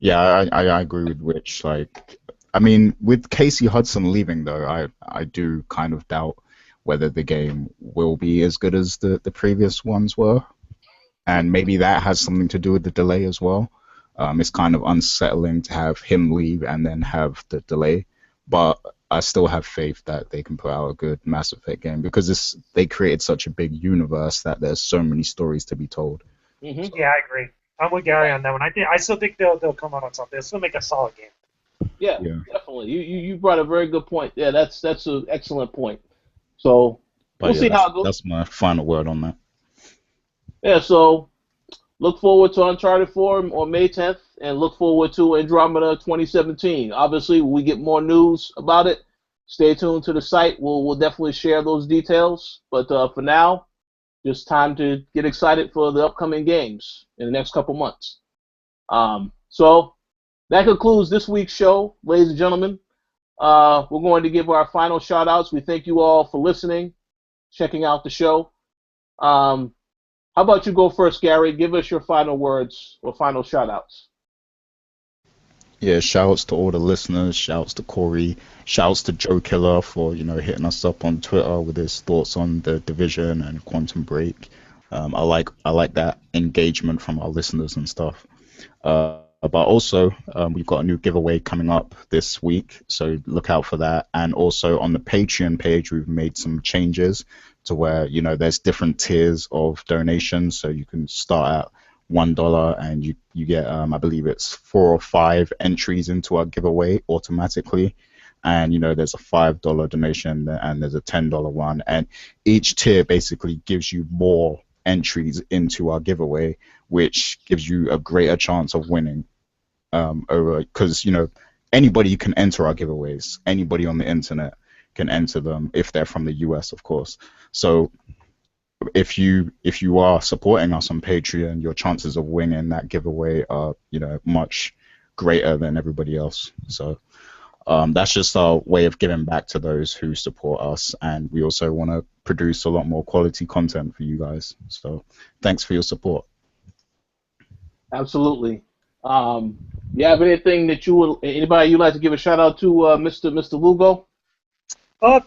yeah, I agree with Rich. Like, I mean, with Casey Hudson leaving though, I do kind of doubt whether the game will be as good as the previous ones were. And maybe that has something to do with the delay as well. It's kind of unsettling to have him leave and then have the delay, but I still have faith that they can put out a good Mass Effect game because they created such a big universe that there's so many stories to be told. Mm-hmm. Yeah, I agree. I'm with Gary on that one. I still think they'll come out on something. They'll still make a solid game. Yeah, Yeah. definitely. You brought a very good point. Yeah, that's an excellent point. So But we'll yeah, see how it goes. that's my final word on that. Yeah, so look forward to Uncharted 4 on May 10th, and look forward to Andromeda 2017. Obviously, when we get more news about it, stay tuned to the site. We'll definitely share those details. But for now, just time to get excited for the upcoming games in the next couple months. So that concludes this week's show, ladies and gentlemen. We're going to give our final shout outs. We thank you all for listening, checking out the show. How about you go first, Gary? Give us your final words or final shout outs. Yeah, shouts to all the listeners, shouts to Corey, shouts to Joe Killer for, hitting us up on Twitter with his thoughts on the Division and Quantum Break. I like that engagement from our listeners and stuff. But also, we've got a new giveaway coming up this week, so look out for that. And also on the Patreon page, we've made some changes to where, there's different tiers of donations, so you can start at $1 and you get, I believe it's 4 or 5 entries into our giveaway automatically. And, there's a $5 donation and there's a $10 one. And each tier basically gives you more entries into our giveaway, which gives you a greater chance of winning. Because anybody can enter our giveaways. Anybody on the internet can enter them if they're from the US, of course. So if you are supporting us on Patreon, your chances of winning that giveaway are much greater than everybody else. So that's just our way of giving back to those who support us, and we also want to produce a lot more quality content for you guys. So thanks for your support. Absolutely. You have anything that anybody you'd like to give a shout out to, Mr. Lugo?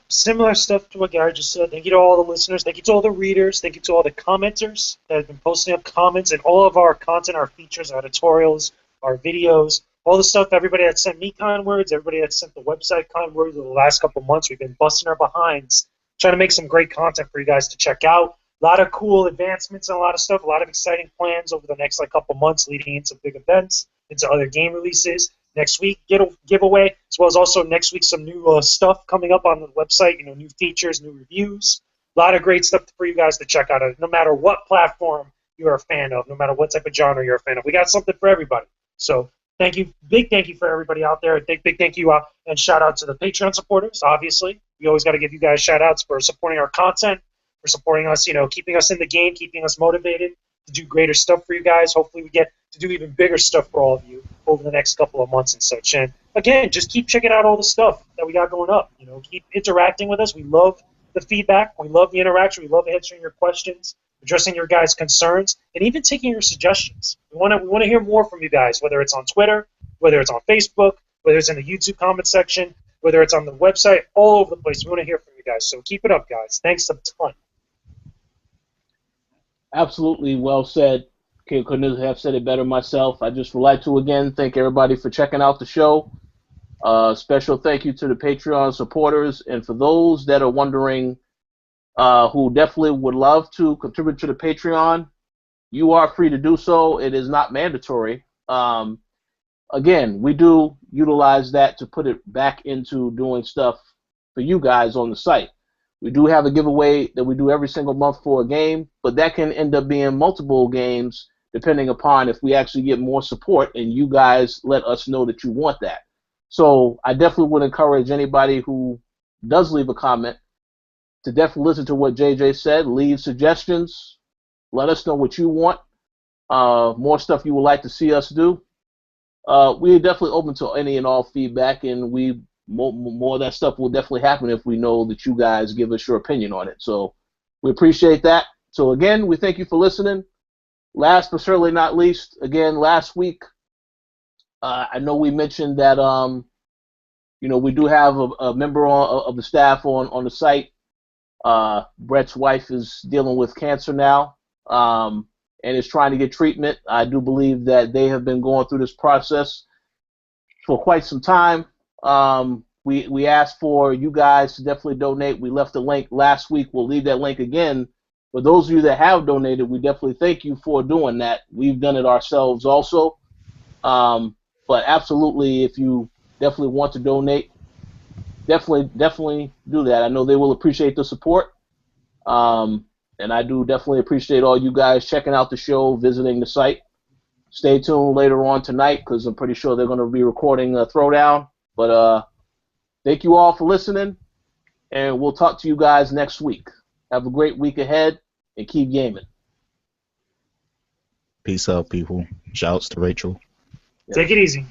Similar stuff to what Gary just said. Thank you to all the listeners. Thank you to all the readers. Thank you to all the commenters that have been posting up comments and all of our content, our features, our tutorials, our videos, all the stuff. Everybody that sent me kind words, everybody that sent the website kind words over the last couple months. We've been busting our behinds trying to make some great content for you guys to check out. A lot of cool advancements and a lot of stuff, a lot of exciting plans over the next couple months leading into big events, into other game releases. Next week, giveaway, as well as also next week some new stuff coming up on the website, new features, new reviews. A lot of great stuff for you guys to check out, no matter what platform you're a fan of, no matter what type of genre you're a fan of. We got something for everybody. So thank you, big thank you for everybody out there. Big thank you and shout out to the Patreon supporters, obviously. We always got to give you guys shout outs for supporting our content, for supporting us, keeping us in the game, keeping us motivated to do greater stuff for you guys. Hopefully we get to do even bigger stuff for all of you over the next couple of months and such. And again, just keep checking out all the stuff that we got going up. Keep interacting with us. We love the feedback. We love the interaction. We love answering your questions, addressing your guys' concerns, and even taking your suggestions. We want to hear more from you guys, whether it's on Twitter, whether it's on Facebook, whether it's in the YouTube comment section, whether it's on the website, all over the place. We want to hear from you guys. So keep it up, guys. Thanks a ton. Absolutely well said. Couldn't have said it better myself. I just would like to again thank everybody for checking out the show. Special thank you to the Patreon supporters, and for those that are wondering who definitely would love to contribute to the Patreon, you are free to do so. It is not mandatory. Again, we do utilize that to put it back into doing stuff for you guys on the site. We do have a giveaway that we do every single month for a game, but that can end up being multiple games depending upon if we actually get more support and you guys let us know that you want that. So I definitely would encourage anybody who does leave a comment to definitely listen to what JJ said, leave suggestions, let us know what you want, more stuff you would like to see us do. We're definitely open to any and all feedback, and more of that stuff will definitely happen if we know that you guys give us your opinion on it. So we appreciate that. So again, we thank you for listening. Last but certainly not least, again, last week, I know we mentioned that we do have a member of the staff on the site Brett's wife is dealing with cancer now, and is trying to get treatment. I do believe that they have been going through this process for quite some time. We asked for you guys to definitely donate. We left the link last week. We'll leave that link again. For those of you that have donated, we definitely thank you for doing that. We've done it ourselves also. But absolutely, if you definitely want to donate, definitely do that. I know they will appreciate the support. And I do definitely appreciate all you guys checking out the show, visiting the site. Stay tuned later on tonight because I'm pretty sure they're going to be recording a Throwdown. But thank you all for listening, and we'll talk to you guys next week. Have a great week ahead, and keep gaming. Peace out, people. Shouts to Rachel. Take it easy.